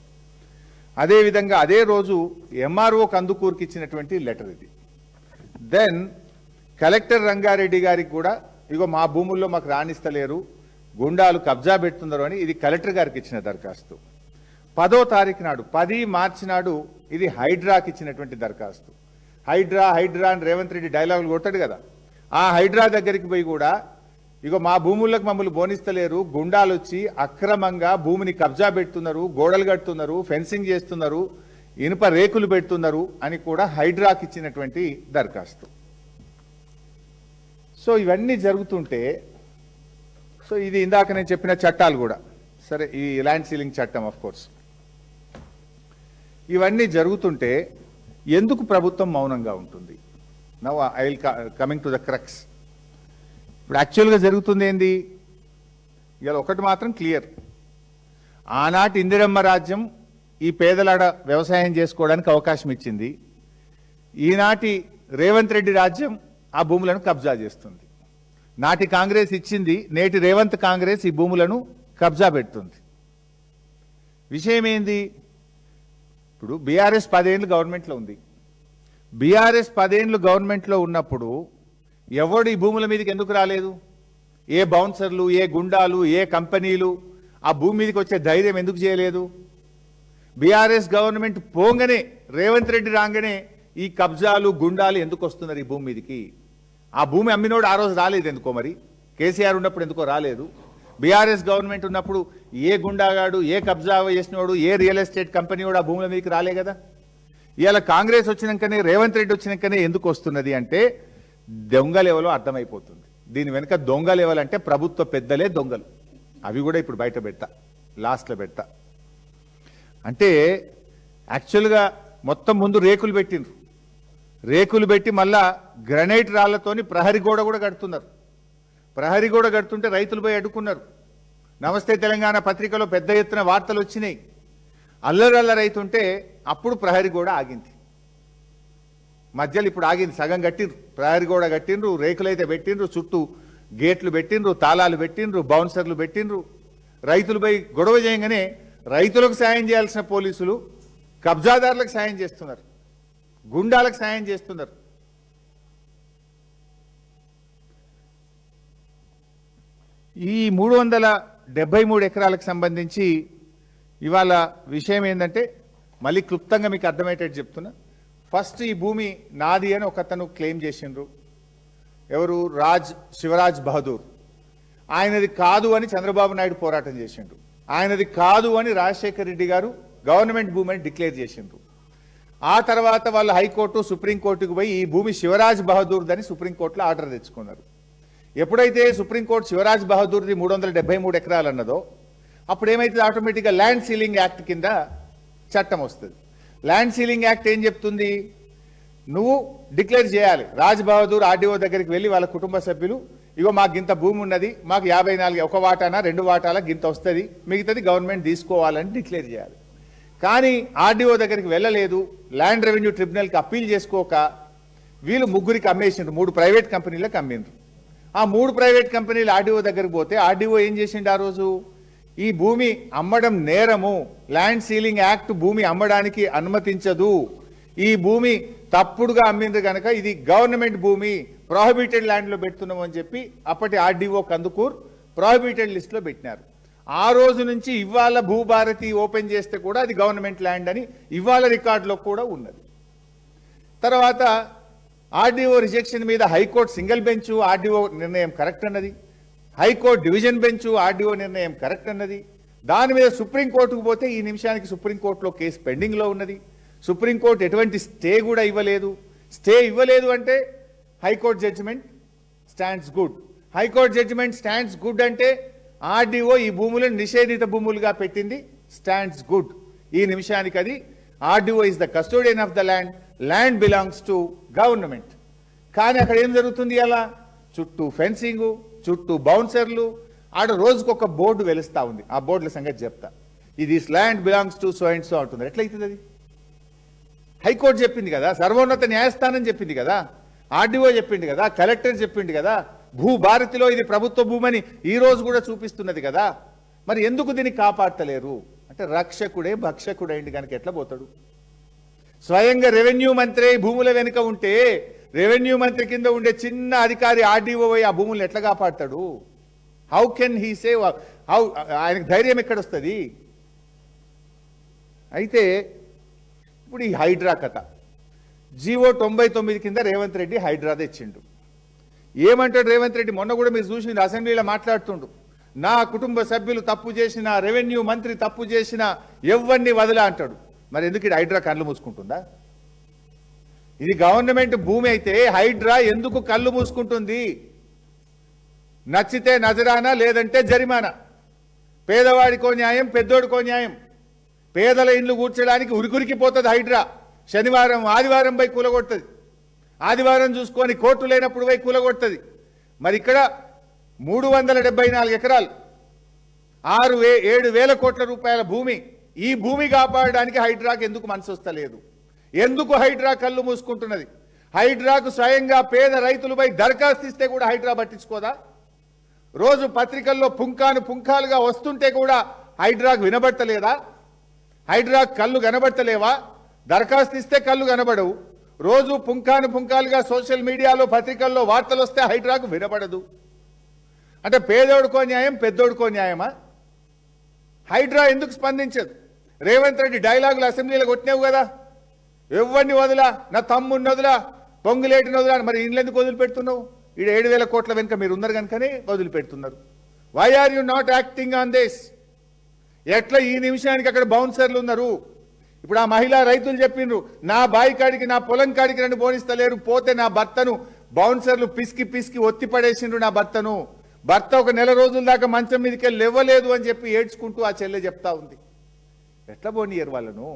అదేవిధంగా అదే రోజు ఎంఆర్ఓ కందుకూరుకి ఇచ్చినటువంటి లెటర్ ఇది. దెన్ కలెక్టర్ రంగారెడ్డి గారికి కూడా, ఇగో మా భూముల్లో మాకు రాణిస్తలేరు, గుండాలు కబ్జా పెడుతున్నారు అని ఇది కలెక్టర్ గారికి ఇచ్చిన దరఖాస్తు. 10వ తారీఖు నాడు, 10 మార్చి నాడు ఇది హైడ్రాకి ఇచ్చినటువంటి దరఖాస్తు. హైడ్రా హైడ్రా అని రేవంత్ రెడ్డి డైలాగులు కొట్టాడు కదా, ఆ హైడ్రా దగ్గరికి పోయి కూడా ఇగో మా భూములకు మమ్మల్ని బోనిస్తలేరు, గుండాలు వచ్చి అక్రమంగా భూమిని కబ్జా పెడుతున్నారు, గోడలు కడుతున్నారు, ఫెన్సింగ్ చేస్తున్నారు, ఇనుప రేకులు పెడుతున్నారు అని కూడా హైడ్రాకి ఇచ్చినటువంటి దరఖాస్తు. సో ఇవన్నీ జరుగుతుంటే, సో ఇది ఇందాక నేను చెప్పిన చట్టాలు కూడా సరే, ఈ ల్యాండ్ సీలింగ్ చట్టం ఆఫ్ కోర్స్, ఇవన్నీ జరుగుతుంటే ఎందుకు ప్రభుత్వం మౌనంగా ఉంటుంది? Now I will coming to the crux. ఇప్పుడు యాక్చువల్గా జరుగుతుంది ఏంది? ఇవాళ ఒకటి మాత్రం క్లియర్, ఆనాటి ఇందిరమ్మ రాజ్యం ఈ పేదలాడ వ్యవసాయం చేసుకోవడానికి అవకాశం ఇచ్చింది. ఈనాటి రేవంత్ రెడ్డి రాజ్యం ఆ భూములను కబ్జా చేస్తుంది. నాటి కాంగ్రెస్ ఇచ్చింది, నేటి రేవంత్ కాంగ్రెస్ ఈ భూములను కబ్జా పెడుతుంది. విషయం ఏంది? ఇప్పుడు బీఆర్ఎస్ 10 ఏళ్ళు గవర్నమెంట్లో ఉంది. బీఆర్ఎస్ 10 ఏళ్ళు గవర్నమెంట్లో ఉన్నప్పుడు ఎవడు ఈ భూముల మీదకి ఎందుకు రాలేదు? ఏ బౌన్సర్లు, ఏ గుండాలు, ఏ కంపెనీలు ఆ భూమి మీదకి వచ్చే ధైర్యం ఎందుకు చేయలేదు? బీఆర్ఎస్ గవర్నమెంట్ పోంగనే, రేవంత్ రెడ్డి రాగానే ఈ కబ్జాలు, గుండాలు ఎందుకు వస్తున్నారు ఈ భూమి మీదకి? ఆ భూమి అమ్మినోడు ఆ రోజు రాలేదు ఎందుకో, మరి కేసీఆర్ ఉన్నప్పుడు ఎందుకో రాలేదు? బీఆర్ఎస్ గవర్నమెంట్ ఉన్నప్పుడు ఏ గుండాగాడు, ఏ కబ్జా చేసినోడు, ఏ రియల్ ఎస్టేట్ కంపెనీ కూడా ఆ భూముల మీదకి రాలే కదా. ఇవాళ కాంగ్రెస్ వచ్చినాకనే, రేవంత్ రెడ్డి వచ్చినాకనే ఎందుకు వస్తున్నది అంటే దొంగ లెవెల్లో అర్థమైపోతుంది. దీని వెనుక దొంగ లెవెల్ అంటే ప్రభుత్వ పెద్దలే దొంగలు. అవి కూడా ఇప్పుడు బయట పెడతా, లాస్ట్లో పెడతా. అంటే యాక్చువల్గా మొత్తం ముందు రేకులు పెట్టిండ్రు, రేకులు పెట్టి మళ్ళా గ్రనైట్ రాళ్లతోని ప్రహరీ గోడ కూడా కడుతున్నారు. ప్రహరీ గోడ కడుతుంటే రైతులు పోయి అడ్డుకున్నారు. నమస్తే తెలంగాణ పత్రికలో పెద్ద ఎత్తున వార్తలు వచ్చినాయి. అల్లరైతుంటే అప్పుడు ప్రహరీ గోడ ఆగింది. మధ్యలో ఇప్పుడు ఆగింది, సగం కట్టిండ్రు, ప్రహరీ గోడ కట్టిండ్రు, రేకులైతే పెట్టిండ్రు, చుట్టూ గేట్లు పెట్టిండ్రు, తాళాలు పెట్టిండ్రు, బౌన్సర్లు పెట్టిండ్రు. రైతులు పోయి గొడవ చేయగానే రైతులకు సాయం చేయాల్సిన పోలీసులు కబ్జాదారులకు సాయం చేస్తున్నారు, గుండాలకు సాయం చేస్తున్నారు. ఈ 373 ఎకరాలకు సంబంధించి ఇవాళ విషయం ఏంటంటే మళ్ళీ క్లుప్తంగా మీకు అర్థమయ్యేటట్టు చెప్తున్నా. ఫస్ట్ ఈ భూమి నాది అని ఒకతను క్లెయిమ్ చేసిండ్రు. ఎవరు? శివరాజ్ బహదూర్. ఆయనది కాదు అని చంద్రబాబు నాయుడు పోరాటం చేసిండ్రు. ఆయనది కాదు అని రాజశేఖర్ రెడ్డి గారు గవర్నమెంట్ భూమి అని డిక్లేర్ చేసిండ్రు. ఆ తర్వాత వాళ్ళు హైకోర్టు, సుప్రీంకోర్టుకు పోయి ఈ భూమి శివరాజ్ బహదూర్దని సుప్రీంకోర్టులో ఆర్డర్ తెచ్చుకున్నారు. ఎప్పుడైతే సుప్రీంకోర్టు శివరాజ్ బహదూర్ది 373 ఎకరాలు అన్నదో అప్పుడు ఏమైతుంది, ఆటోమేటిక్గా ల్యాండ్ సీలింగ్ యాక్ట్ కింద చట్టం వస్తుంది. ల్యాండ్ సీలింగ్ యాక్ట్ ఏం చెప్తుంది? నువ్వు డిక్లేర్ చేయాలి. రాజ్ బహదూర్ ఆర్డీఓ దగ్గరికి వెళ్ళి వాళ్ళ కుటుంబ సభ్యులు, ఇగో మాకు గింత భూమి ఉన్నది, మాకు 54 ఒక వాటానా 2 వాటాల గింత వస్తుంది, మిగతాది గవర్నమెంట్ తీసుకోవాలని డిక్లేర్ చేయాలి. కానీ ఆర్డీఓ దగ్గరికి వెళ్ళలేదు, ల్యాండ్ రెవెన్యూ ట్రిబ్యునల్కి అప్పీల్ చేసుకోక వీళ్ళు ముగ్గురికి అమ్మేసిండ్రు, 3 ప్రైవేట్ కంపెనీలకు అమ్మిండ్రు. ఆ 3 ప్రైవేట్ కంపెనీలు ఆర్డీఓ దగ్గరికి పోతే ఆర్డీఓ ఏం చేసిండు ఆ రోజు? ఈ భూమి అమ్మడం నేరము, ల్యాండ్ సీలింగ్ యాక్ట్ భూమి అమ్మడానికి అనుమతించదు, ఈ భూమి తప్పుడుగా అమ్మింది కనుక ఇది గవర్నమెంట్ భూమి, ప్రొహిబిటెడ్ ల్యాండ్లో పెడుతున్నాం అని చెప్పి అప్పటి ఆర్డీఓ కందుకూర్ ప్రొహిబిటెడ్ లిస్ట్లో పెట్టినారు. ఆ రోజు నుంచి ఇవాళ భూభారతి ఓపెన్ చేస్తే కూడా అది గవర్నమెంట్ ల్యాండ్ అని ఇవాళ రికార్డులో కూడా ఉన్నది. తర్వాత ఆర్డీఓ రిజెక్షన్ మీద హైకోర్టు సింగిల్ బెంచ్ ఆర్డీఓ నిర్ణయం కరెక్ట్ అన్నది, హైకోర్టు డివిజన్ బెంచ్ ఆర్డీఓ నిర్ణయం కరెక్ట్ అన్నది. దాని మీద సుప్రీంకోర్టుకు పోతే ఈ నిమిషానికి సుప్రీంకోర్టులో కేసు పెండింగ్లో ఉన్నది. సుప్రీంకోర్టు ఎటువంటి స్టే కూడా ఇవ్వలేదు. స్టే ఇవ్వలేదు అంటే high court judgment stands good. High court judgment stands good అంటే ఆర్డీఓ ఈ భూములను నిషేధిత భూములుగా పెట్టింది, స్టాండ్స్ గుడ్. ఈ నిమిషానికి అది RDO is the custodian of the land, land belongs to government. కానీ అక్కడ ఏం జరుగుతుంది? అలా చుట్టూ ఫెన్సింగు, చుట్టూ బౌన్సర్లు, ఆడ రోజుకొక బోర్డు వెలుస్తా ఉంది. ఆ బోర్డుల సంగతి చెప్తా. ఇది land belongs to so and so అంటుంది. ఎట్లయితుంది అది? హైకోర్టు చెప్పింది కదా, సర్వోన్నత న్యాయస్థానం చెప్పింది కదా, ఆర్డీఓ చెప్పింది కదా, కలెక్టర్ చెప్పింది కదా, భూభారతిలో ఇది ప్రభుత్వ భూమని ఈ రోజు కూడా చూపిస్తున్నది కదా. మరి ఎందుకు దీన్ని కాపాడతలేరు అంటే రక్షకుడే భక్షకుడైంది కనుక ఎట్లా పోతాడు? స్వయంగా రెవెన్యూ మంత్రి భూముల వెనుక ఉంటే రెవెన్యూ మంత్రి కింద ఉండే చిన్న అధికారి ఆర్డీఓ ఆ భూములను ఎట్లా కాపాడతాడు? How can he save? How? ఆయనకు ధైర్యం ఎక్కడొస్తుంది? అయితే ఇప్పుడు ఈ హైడ్రా కథ, జీవో 99 కింద రేవంత్ రెడ్డి హైడ్రా తెచ్చిండు. ఏమంటాడు రేవంత్ రెడ్డి? మొన్న కూడా మీరు చూసి అసెంబ్లీలో మాట్లాడుతుండు, నా కుటుంబ సభ్యులు తప్పు చేసిన, రెవెన్యూ మంత్రి తప్పు చేసిన ఎవరిని వదిలా అంటాడు. మరి ఎందుకు ఇది హైడ్రా కళ్ళు మూసుకుంటుందా? ఇది గవర్నమెంట్ భూమి అయితే హైడ్రా ఎందుకు కళ్ళు మూసుకుంటుంది? నచ్చితే నజరానా, లేదంటే జరిమానా. పేదవాడికో న్యాయం, పెద్దోడికో న్యాయం. పేదల ఇండ్లు కూర్చోడానికి ఉరికురికి పోతుంది హైడ్రా. శనివారం ఆదివారం పోయి కూలగొడుతుంది, ఆదివారం చూసుకొని కోర్టు లేనప్పుడు పోయి కూలగొడుతుంది. మరి ఇక్కడ 374 ఎకరాలు, 7,000 కోట్ల రూపాయల భూమి. ఈ భూమి కాపాడడానికి హైడ్రాకు ఎందుకు మనసు వస్తలేదు? ఎందుకు హైడ్రా కళ్ళు మూసుకుంటున్నది? హైడ్రాకు స్వయంగా పేద రైతులపై దరఖాస్తు ఇస్తే కూడా హైడ్రా పట్టించుకోదా? రోజు పత్రికల్లో పుంఖాలుగా వస్తుంటే కూడా హైడ్రాకు వినబడతలేదా? హైడ్రాకు కళ్ళు కనబడతలేవా? దరఖాస్తు ఇస్తే కళ్ళు కనబడవు, రోజు పుంకాలుగా సోషల్ మీడియాలో పత్రికల్లో వార్తలు వస్తే హైడ్రాకు వినపడదు. అంటే పేదోడుకో న్యాయం పెద్దోడుకో న్యాయమా? హైడ్రా ఎందుకు స్పందించదు? రేవంత్ రెడ్డి డైలాగులు అసెంబ్లీలో కొట్టినావు కదా, ఎవరిని వదిలా, నా తమ్ముడిని వదిలా, పొంగులేటిని వదిలా, మరి ఇండ్లు ఎందుకు వదిలిపెడుతున్నావు? ఈడ 7,000 కోట్ల వెనుక మీరు ఉన్నారు కనుకనే వదిలిపెడుతున్నారు. Why are you not acting on this? ఎట్లా ఈ నిమిషానికి అక్కడ బౌన్సర్లు ఉన్నారు? ఇప్పుడు ఆ మహిళా రైతులు చెప్పిండ్రు, నా బాయి కాడికి నా పొలం కాడికి నన్ను పోనిస్తలేరు, పోతే నా భర్తను బౌన్సర్లు పిసికి ఒత్తి పడేసిండ్రు. నా భర్త ఒక నెల రోజుల దాకా మంచం మీదకి వెళ్ళి లేవలేదు అని చెప్పి ఏడ్చుకుంటూ ఆ చెల్లె చెప్తా ఉంది. ఎట్లా పోనీయరు వాళ్ళను?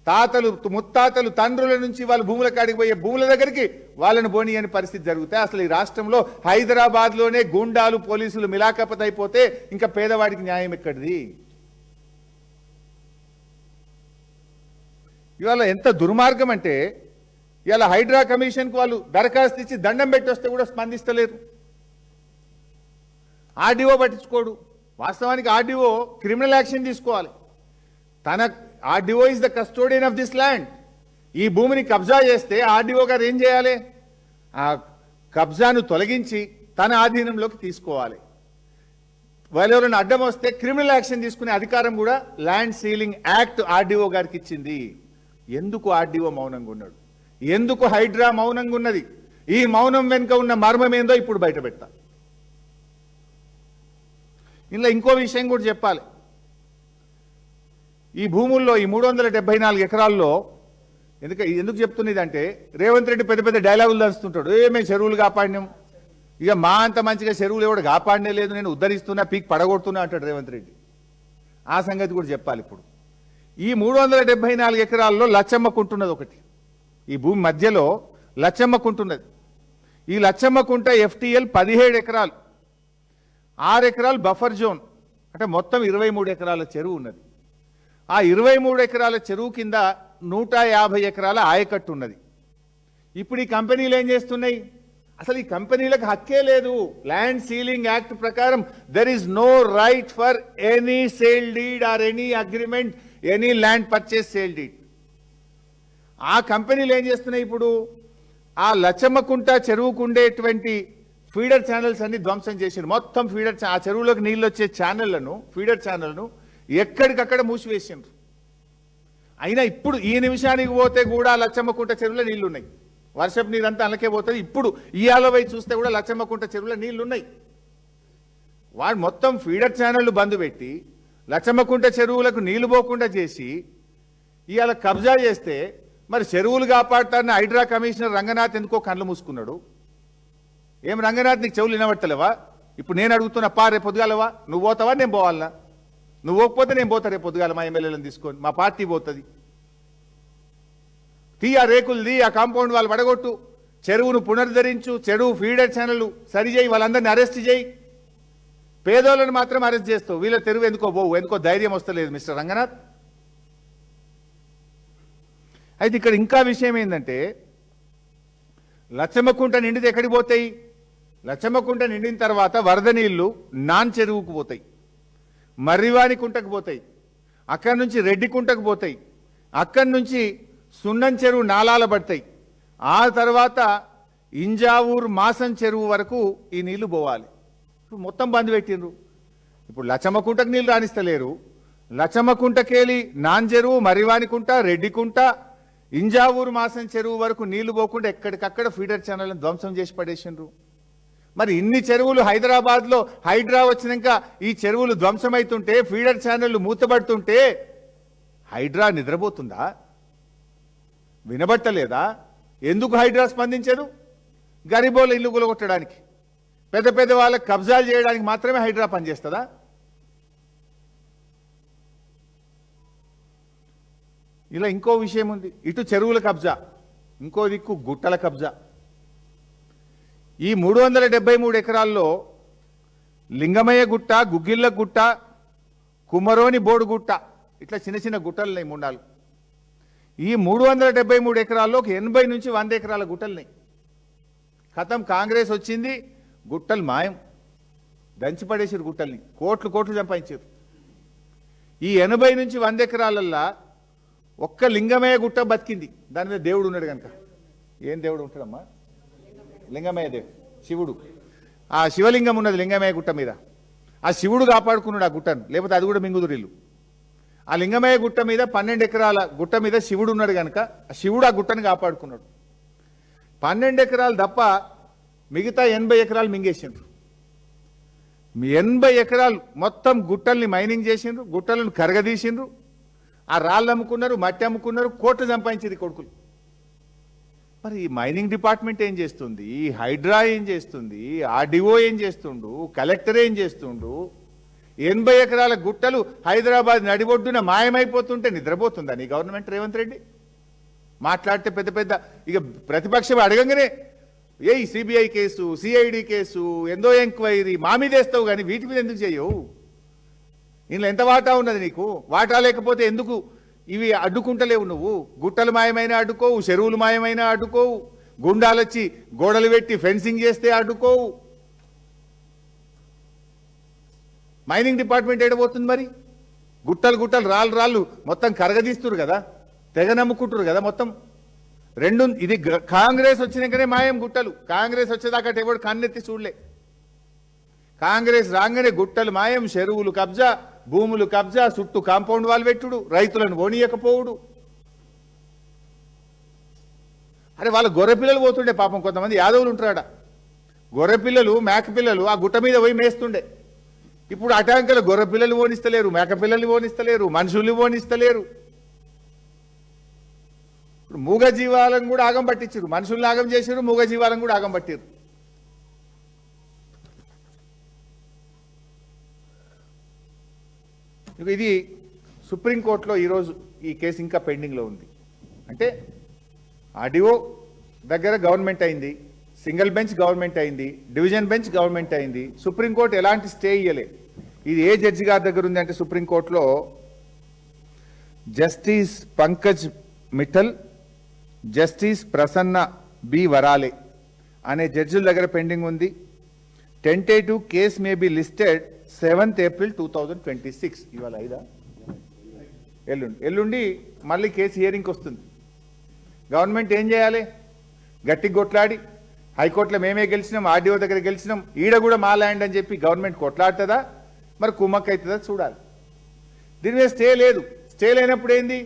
తాతలు ముత్తాతలు తండ్రుల నుంచి వాళ్ళు భూముల కాడికి పోయే భూముల దగ్గరికి వాళ్ళని పోనీయని పరిస్థితి జరుగుతాయి. అసలు ఈ రాష్ట్రంలో హైదరాబాద్లోనే గూండాలు పోలీసులు మిలాఖపత్ అయిపోతే ఇంకా పేదవాడికి న్యాయం ఎక్కడిది? ఇవాళ ఎంత దుర్మార్గం అంటే, ఇవాళ హైడ్రా కమిషన్కి వాళ్ళు దరఖాస్తు ఇచ్చి దండం పెట్టి వస్తే కూడా స్పందిస్తలేరు. ఆర్డీఓ పట్టించుకోడు. వాస్తవానికి ఆర్డీఓ క్రిమినల్ యాక్షన్ తీసుకోవాలి. RDO is the custodian of this land. ఈ భూమిని కబ్జా చేస్తే ఆర్డీఓ గారు ఏం చేయాలి? ఆ కబ్జాను తొలగించి తన ఆధీనంలోకి తీసుకోవాలి. వాళ్ళెవరైనా అడ్డం వస్తే క్రిమినల్ యాక్షన్ తీసుకునే అధికారం కూడా ల్యాండ్ సీలింగ్ యాక్ట్ ఆర్డీఓ గారికి ఇచ్చింది. ఎందుకు ఆర్డీఓ మౌనంగా ఉన్నాడు? ఎందుకు హైడ్రా మౌనంగా ఉన్నది? ఈ మౌనం వెనుక ఉన్న మర్మం ఏందో ఇప్పుడు బయట పెడతా. ఇందులో ఇంకో విషయం కూడా చెప్పాలి. ఈ భూముల్లో ఈ 374 ఎకరాల్లో ఎందుకు చెప్తున్నదంటే, రేవంత్ రెడ్డి పెద్ద పెద్ద డైలాగులు దంచుతుంటాడు. మేము చెరువులు కాపాడినాం, ఇక మా అంత మంచిగా చెరువులు ఎవడు కాపాడనే లేదు, నేను ఉద్ధరిస్తున్నా, పీక్ పడగొడుతున్నా అంటాడు రేవంత్ రెడ్డి. ఆ సంగతి కూడా చెప్పాలి. ఇప్పుడు ఈ 374 ఎకరాల్లో లచ్చమ్మకుంటున్నది ఒకటి. ఈ భూమి మధ్యలో లచ్చమ్మకుంటున్నది. ఈ లచ్చమ్మకుంట FTL 17 ఎకరాలు, 6 ఎకరాలు బఫర్ జోన్, అంటే మొత్తం 23 ఎకరాల చెరువు ఉన్నది. ఆ 23 ఎకరాల చెరువు కింద 150 ఎకరాల ఆయకట్టు ఉన్నది. ఇప్పుడు ఈ కంపెనీలు ఏం చేస్తున్నాయి? అసలు ఈ కంపెనీలకు హక్కే లేదు. ల్యాండ్ సీలింగ్ యాక్ట్ ప్రకారం there is no right for any sale deed or any agreement, any land purchase sale deed. ఆ కంపెనీలు ఏం చేస్తున్నాయి? ఇప్పుడు ఆ లచ్చమ్మకుంట చెరువుకు ఉండేటువంటి ఫీడర్ ఛానల్స్ అన్ని ధ్వంసం చేసిండ్రు. మొత్తం ఆ చెరువులోకి నీళ్ళు వచ్చే ఫీడర్ ఛానల్ను ఎక్కడికక్కడ మూసివేసిండ్రు. అయినా ఇప్పుడు ఈ నిమిషానికి పోతే కూడా లచ్చమ్మకుంట చెరువులో నీళ్లు ఉన్నాయి. వర్షపు నీరంతా అలకే పోతుంది. ఇప్పుడు ఇయాల పోయి చూస్తే కూడా లచ్చమ్మకుంట చెరువులో నీళ్లు ఉన్నాయి. వాడు మొత్తం ఫీడర్ ఛానళ్లు బంద్ పెట్టి లచ్చమ్మకుంట చెరువులకు నీళ్లు పోకుండా చేసి ఇవాళ కబ్జా చేస్తే, మరి చెరువులు కాపాడతారని హైడ్రా కమిషనర్ రంగనాథ్ ఎందుకో కళ్ళు మూసుకున్నాడు. ఏం రంగనాథ్, నీకు చెవులు వినబడతలేవా? ఇప్పుడు నేను అడుగుతున్నా, రేపు పొద్దుగాలవా? నువ్వు పోతావా నేను పోవాలనా? నువ్వు పోకపోతే నేను పోతా రేపు పొద్దుగాల, మా ఎమ్మెల్యేలను తీసుకొని, మా పార్టీ పోతుంది. ఆ రేకులు ఆ కాంపౌండ్ వాళ్ళు పడగొట్టు, చెరువును పునరుద్ధరించు, చెరువు ఫీడర్ ఛానల్ సరిచేయి, వాళ్ళందరినీ అరెస్ట్ చేయి. పేదోళ్ళని మాత్రం అరెస్ట్ చేస్తావు, వీళ్ళ తెరువు ఎందుకో పోవు, ఎందుకో ధైర్యం వస్తలేదు మిస్టర్ రంగనాథ్. అయితే ఇక్కడ ఇంకా విషయం ఏంటంటే, లచ్చమ్మకుంట నిండితే ఎక్కడికి పోతాయి? లచ్చమ్మకుంట నిండిన తర్వాత వరద నీళ్లు నాన్ చెరువుకు పోతాయి, మర్రివాణి కుంటకు పోతాయి, అక్కడి నుంచి రెడ్డి కుంటకు పోతాయి, అక్కడి నుంచి సున్నం చెరువు నాలాల పడతాయి, ఆ తర్వాత ఇంజావూరు మాసం చెరువు వరకు ఈ నీళ్లు పోవాలి. ఇప్పుడు మొత్తం బంద్ పెట్టిండ్రు. ఇప్పుడు లచ్చమ్మకుంటకు నీళ్లు రాణిస్తలేరు. లచ్చమ్మకుంటకేలి నాన్ చెరువు, మర్రివాణి కుంట, రెడ్డి కుంట, ఇంజావూరు మాసం చెరువు వరకు నీళ్లు పోకుండా ఎక్కడికక్కడ ఫీడర్ ఛానల్ని ధ్వంసం చేసి పడేసిండ్రు. మరి ఇన్ని చెరువులు హైదరాబాద్లో హైడ్రా వచ్చినాక ఈ చెరువులు ధ్వంసమవుతుంటే, ఫీడర్ ఛానళ్లు మూతబడుతుంటే హైడ్రా నిద్రపోతుందా? వినబట్టలేదా? ఎందుకు హైడ్రా స్పందించదు? గరీబోళ్ళ ఇల్లు కూలగొట్టడానికి, పెద్ద పెద్ద వాళ్ళకి కబ్జాలు చేయడానికి మాత్రమే హైడ్రా పనిచేస్తుందా? ఇలా ఇంకో విషయం ఉంది. ఇటు చెరువుల కబ్జా, ఇంకో దిక్కు గుట్టల కబ్జా. ఈ 373 ఎకరాల్లో లింగమయ్య గుట్ట, గుగ్గిళ్ళ గుట్ట, కుమరోని బోడు గుట్ట, ఇట్లా చిన్న చిన్న గుట్టలున్నాయి 3-4. ఈ 373 ఎకరాల్లో ఒక 80 నుంచి 100 ఎకరాల గుట్టలున్నాయి. ఖతం కాంగ్రెస్ వచ్చింది, గుట్టలు మాయం, దంచిపడేసారు గుట్టల్ని, కోట్లు సంపాదించారు. ఈ 80 నుంచి 100 ఎకరాలల్లా ఒక్క లింగమయ్య గుట్ట బతికింది, దాని మీద దేవుడు ఉన్నాడు కనుక. ఏం దేవుడు ఉంటాడమ్మా? లింగమయ్య దేవుడు, శివుడు. ఆ శివలింగం ఉన్నది లింగమయ్య గుట్ట మీద. ఆ శివుడు కాపాడుకున్నాడు ఆ గుట్టను, లేకపోతే అది కూడా మింగుదురిల్లు. ఆ లింగమయ్య గుట్ట మీద 12 ఎకరాల గుట్ట మీద శివుడు ఉన్నాడు కనుక ఆ శివుడు ఆ గుట్టను కాపాడుకున్నాడు. 12 ఎకరాలు తప్ప మిగతా 80 ఎకరాలు మింగేసిండ్రు. 80 ఎకరాలు మొత్తం గుట్టల్ని మైనింగ్ చేసిండ్రు, గుట్టలను కరగదీసిండ్రు. ఆ రాళ్ళు అమ్ముకున్నారు, మట్టి అమ్ముకున్నారు, కోట్లు సంపాదించింది కొడుకులు. మరి ఈ మైనింగ్ డిపార్ట్మెంట్ ఏం చేస్తుంది? హైడ్రా ఏం చేస్తుంది? ఆర్డీఓ ఏం చేస్తుండు? కలెక్టర్ ఏం చేస్తుండు? 80 ఎకరాల గుట్టలు హైదరాబాద్ నడిబొడ్డున మాయమైపోతుంటే నిద్రపోతుందా నీ గవర్నమెంట్ రేవంత్ రెడ్డి? మాట్లాడితే పెద్ద పెద్ద ఇక ప్రతిపక్షం అడగంగానే a CBI case, CID case, ఎందో ఎంక్వైరీ మా మీద వేస్తావు, కానీ వీటి మీద ఎందుకు చేయవు? ఇందులో ఎంత వాటా ఉన్నది నీకు? వాటా లేకపోతే ఎందుకు ఇవి అడ్డుకుంటలేవు నువ్వు? గుట్టలు మాయమైన అడ్డుకోవు, చెరువులు మాయమైన అడ్డుకోవు, గుండాలొచ్చి గోడలు పెట్టి ఫెన్సింగ్ చేస్తే అడ్డుకోవు. మైనింగ్ డిపార్ట్మెంట్ ఏడబోతుంది మరి? గుట్టలు గుట్టలు రాళ్ళు రాళ్ళు మొత్తం కరగదీస్తున్నారు కదా, తెగ నమ్ముకుంటారు కదా మొత్తం. ఇది కాంగ్రెస్ వచ్చినాకనే మాయం గుట్టలు. కాంగ్రెస్ వచ్చేదాకా ఎవడు కన్నెత్తి చూడలే. కాంగ్రెస్ రాగానే గుట్టలు మాయం, చెరువులు కబ్జా, భూములు కబ్జా, చుట్టూ కాంపౌండ్ వాల్ పెట్టుడు, రైతులను ఓనియకపోవుడు. అరే వాళ్ళ గొర్రెపిల్లలు పోతుండే పాపం, కొంతమంది యాదవులు ఉంటారాడ. గొర్రెపిల్లలు మేకపిల్లలు ఆ గుట్ట మీద పోయి మేస్తుండే. ఇప్పుడు అటాంకలు గొర్రెపిల్లలు ఓనిస్తలేరు, మేకపిల్లల్ని ఓనిస్తలేరు, మనుషుల్ని ఓనిస్తలేరు. ఇప్పుడు మూగ జీవాలను కూడా ఆగం పట్టించారు, మనుషుల్ని ఆగం చేశారు, మూగ జీవాలను కూడా ఆగం పట్టారు. ఇది సుప్రీంకోర్టులో ఈరోజు ఈ కేసు ఇంకా పెండింగ్లో ఉంది. అంటే ఆర్డీఓ దగ్గర గవర్నమెంట్ అయింది, సింగిల్ బెంచ్ గవర్నమెంట్ అయింది, డివిజన్ బెంచ్ గవర్నమెంట్ అయింది. సుప్రీంకోర్టు ఎలాంటి స్టే ఇయ్యలే. ఇది ఏ జడ్జి గారి దగ్గర ఉంది అంటే సుప్రీంకోర్టులో justice Pankaj Mithal, justice Prasanna B Varale అనే జడ్జిల దగ్గర పెండింగ్ ఉంది. Tentative case may be listed 7th April 2026. ఇవాళ 5 ఎల్లుండి మళ్ళీ కేసు హియరింగ్కి వస్తుంది. గవర్నమెంట్ ఏం చేయాలి? గట్టి కొట్లాడి హైకోర్టులో మేమే గెలిచినాం, ఆర్డీఓ దగ్గర గెలిచినాం, ఈడ కూడా మా ల్యాండ్ అని చెప్పి గవర్నమెంట్ కొట్లాడుతుందా, మరి కుమ్మక్ అవుతుందా చూడాలి. దీని మీద స్టే లేదు. స్టే లేనప్పుడు ఏంది?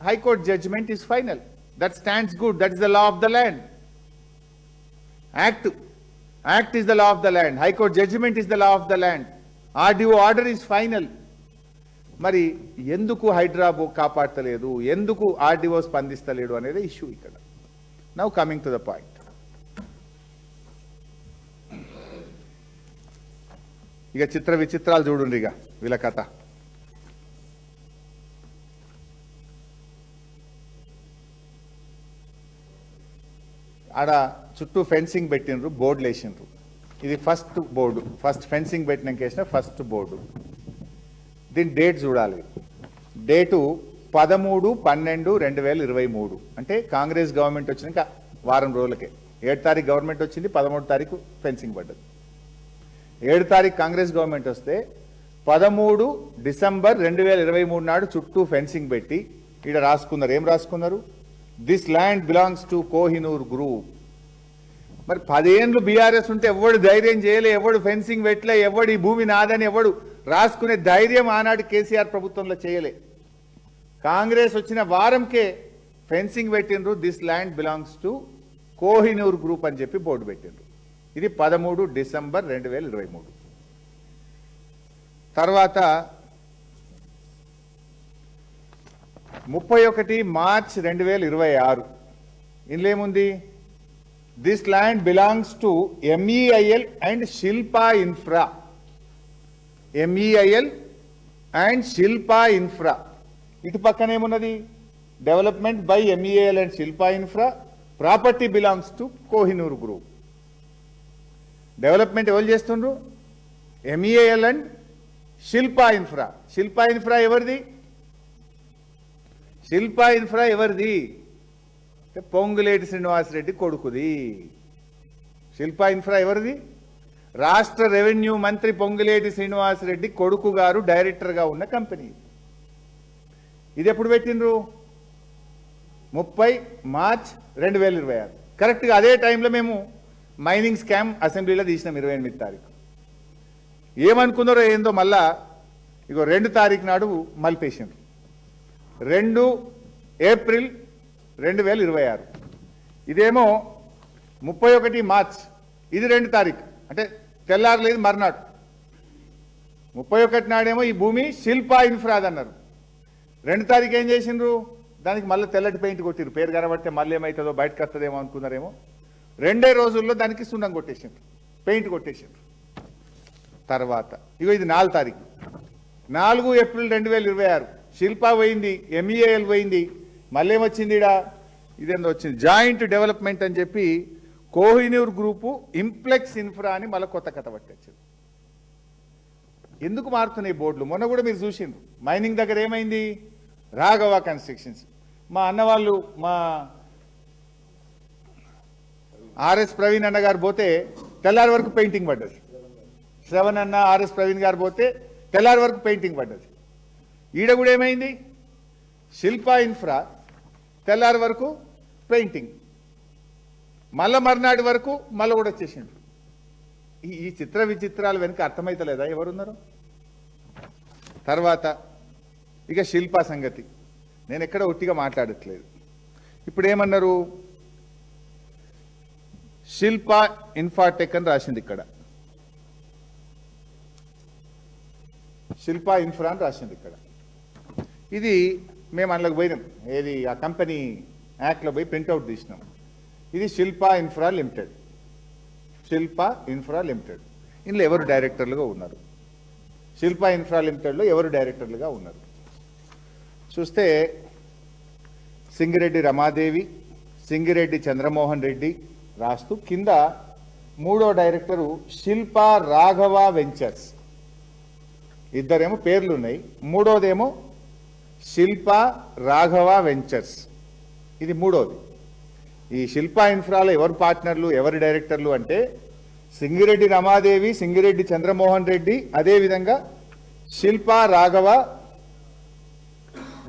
High court judgment is final. That stands good. That is the law of the land. Act is the law of the land. High Court judgment is the law of the land. RDO order is final. మరి ఎందుకు హైడ్రాబో కాపాడతలేదు, ఎందుకు RDO స్పందిస్తలేడు అనేది issue ఇక్కడ. Now coming to the point. ఇక చిత్ర విచిత్రాలు చూడండి ఇక వీళ్ళ కథ. ఆడ చుట్టూ ఫెన్సింగ్ పెట్టినరు, బోర్డులు వేసినారు. ఇది ఫస్ట్ బోర్డు, ఫస్ట్ ఫెన్సింగ్ పెట్టినాక వేసిన ఫస్ట్ బోర్డు. దీని డేట్ చూడాలి. డేటు 13/12/2023. అంటే కాంగ్రెస్ గవర్నమెంట్ వచ్చినాక వారం రోజులకే. 7 తారీఖు గవర్నమెంట్ వచ్చింది, 13 తారీఖు ఫెన్సింగ్ పడ్డది. 7 తారీఖు కాంగ్రెస్ గవర్నమెంట్ వస్తే 13 డిసెంబర్ 2023 నాడు చుట్టూ ఫెన్సింగ్ పెట్టి ఇక్కడ రాసుకున్నారు. ఏం రాసుకున్నారు? This land belongs to Kohinoor group. మరి 10 ఏళ్ళు బీఆర్ఎస్ ఉంటే ఎవడు ధైర్యం చేయలే, ఎవడు ఫెన్సింగ్ పెట్టలే, ఎవడు ఈ భూమి నాదని ఎవడు రాసుకునే ధైర్యం ఆనాడు కేసీఆర్ ప్రభుత్వంలో చేయలే. కాంగ్రెస్ వచ్చిన వారంకే ఫెన్సింగ్ పెట్టినరు. This land belongs to Kohinoor group అని చెప్పి బోర్డు పెట్టినరు. ఇది 13 డిసెంబర్ 2023. తర్వాత 31 మార్చ్ 2026. ఇందులో ఏముంది? This land belongs to MEIL and Shilpa infra. MEIL and Shilpa infra. ఇటు పక్కన ఏమున్నది? Development by MEIL and Shilpa infra. Property belongs to Kohinoor group. Development ఎవరు చేస్తుండ్రు? MEIL and Shilpa infra. Shilpa infra ఎవరిది? శిల్పా ఇన్ఫ్రా ఎవరిది? పొంగులేటి శ్రీనివాసరెడ్డి కొడుకుది. శిల్పా ఇన్ఫ్రా ఎవరిది? రాష్ట్ర రెవెన్యూ మంత్రి పొంగులేటి శ్రీనివాసరెడ్డి కొడుకు గారు డైరెక్టర్గా ఉన్న కంపెనీ. ఇది ఎప్పుడు పెట్టినరు? 30 మార్చ్ 2026 కరెక్ట్గా అదే టైంలో మేము మైనింగ్ స్కామ్ అసెంబ్లీలో తీసినాం 28 తారీఖు. ఏమనుకున్నారో ఏందో మళ్ళా ఇగో 2 తారీఖు నాడు మలిపేసిండ్రు. 2 ఏప్రిల్ 2026 ఇదేమో 31 మార్చ్ ఇది 2 తారీఖు అంటే తెల్లారలేదు మర్నాడు. 31 నాడేమో ఈ భూమి శిల్పా ఇన్ఫ్రాద్ అన్నారు. 2 తారీఖు ఏం చేసిండ్రు, దానికి మళ్ళీ తెల్లటి పెయింట్ కొట్టిరు. పేరు కనబడితే మళ్ళీ ఏమవుతుందో బయటకు వస్తుందేమో అనుకున్నారేమో. 2 రోజుల్లో దానికి సున్నం కొట్టేసిండ్రు, పెయింట్ కొట్టేసిండ్రు. తర్వాత ఇగో ఇది 4 తారీఖు 4 ఏప్రిల్ 2026 శిల్పా పోయింది, MEAL పోయింది. మళ్ళీ ఏమొచ్చింది ఇడా ఇదేందో వచ్చింది జాయింట్ డెవలప్మెంట్ అని చెప్పి కోహినూర్ గ్రూపు ఇంప్లెక్స్ ఇన్ఫ్రా అని మళ్ళీ కొత్త కథ పట్టొచ్చింది. ఎందుకు మారుతున్నాయి బోర్డులు? మొన్న కూడా మీరు చూసిండ్రు మైనింగ్ దగ్గర ఏమైంది, రాఘవ కన్స్ట్రక్షన్స్. మా అన్న వాళ్ళు మా ఆర్ఎస్ ప్రవీణ్ అన్న గారు పోతే తెల్లారి వరకు పెయింటింగ్ పడ్డది. శ్రవణ్ అన్న ఆర్ఎస్ ప్రవీణ్ గారు పోతే తెల్లారి వరకు పెయింటింగ్ పడ్డది. ఈడ కూడా ఏమైంది, శిల్పా ఇన్ఫ్రా తెల్లారి వరకు పెయింటింగ్, మళ్ళా మర్నాటి వరకు మళ్ళీ కూడా వచ్చేసిండు. ఈ చిత్ర విచిత్రాలు వెనుక అర్థమైతలేదా ఎవరున్నారు? తర్వాత ఇక శిల్పా సంగతి నేను ఎక్కడ ఒట్టిగా మాట్లాడట్లేదు. ఇప్పుడు ఏమన్నారు, శిల్పా ఇన్ఫాటెక్ అని రాసింది ఇక్కడ, శిల్పా ఇన్ఫ్రా అని రాసింది ఇక్కడ. ఇది మేము అందులోకి పోయినాం, ఏది ఆ కంపెనీ యాక్ట్లో పోయి ప్రింట్అవుట్ తీసినాం. ఇది Shilpa infra limited, Shilpa infra limited. ఇందులో ఎవరు డైరెక్టర్లుగా ఉన్నారు, శిల్పా ఇన్ఫ్రా లిమిటెడ్లో ఎవరు డైరెక్టర్లుగా ఉన్నారు చూస్తే సింగిరెడ్డి రమాదేవి, సింగిరెడ్డి చంద్రమోహన్ రెడ్డి రాస్తూ కింద 3వ డైరెక్టరు శిల్పా రాఘవ వెంచర్స్. ఇద్దరేమో పేర్లు ఉన్నాయి, 3వదేమో శిల్పా రాఘవ వెంచర్స్. ఇది 3వది. ఈ శిల్పా ఇన్ఫ్రాలో ఎవరు పార్ట్నర్లు ఎవరు డైరెక్టర్లు అంటే సింగిరెడ్డి రమాదేవి, సింగిరెడ్డి చంద్రమోహన్ రెడ్డి, అదేవిధంగా Shilpa Raghava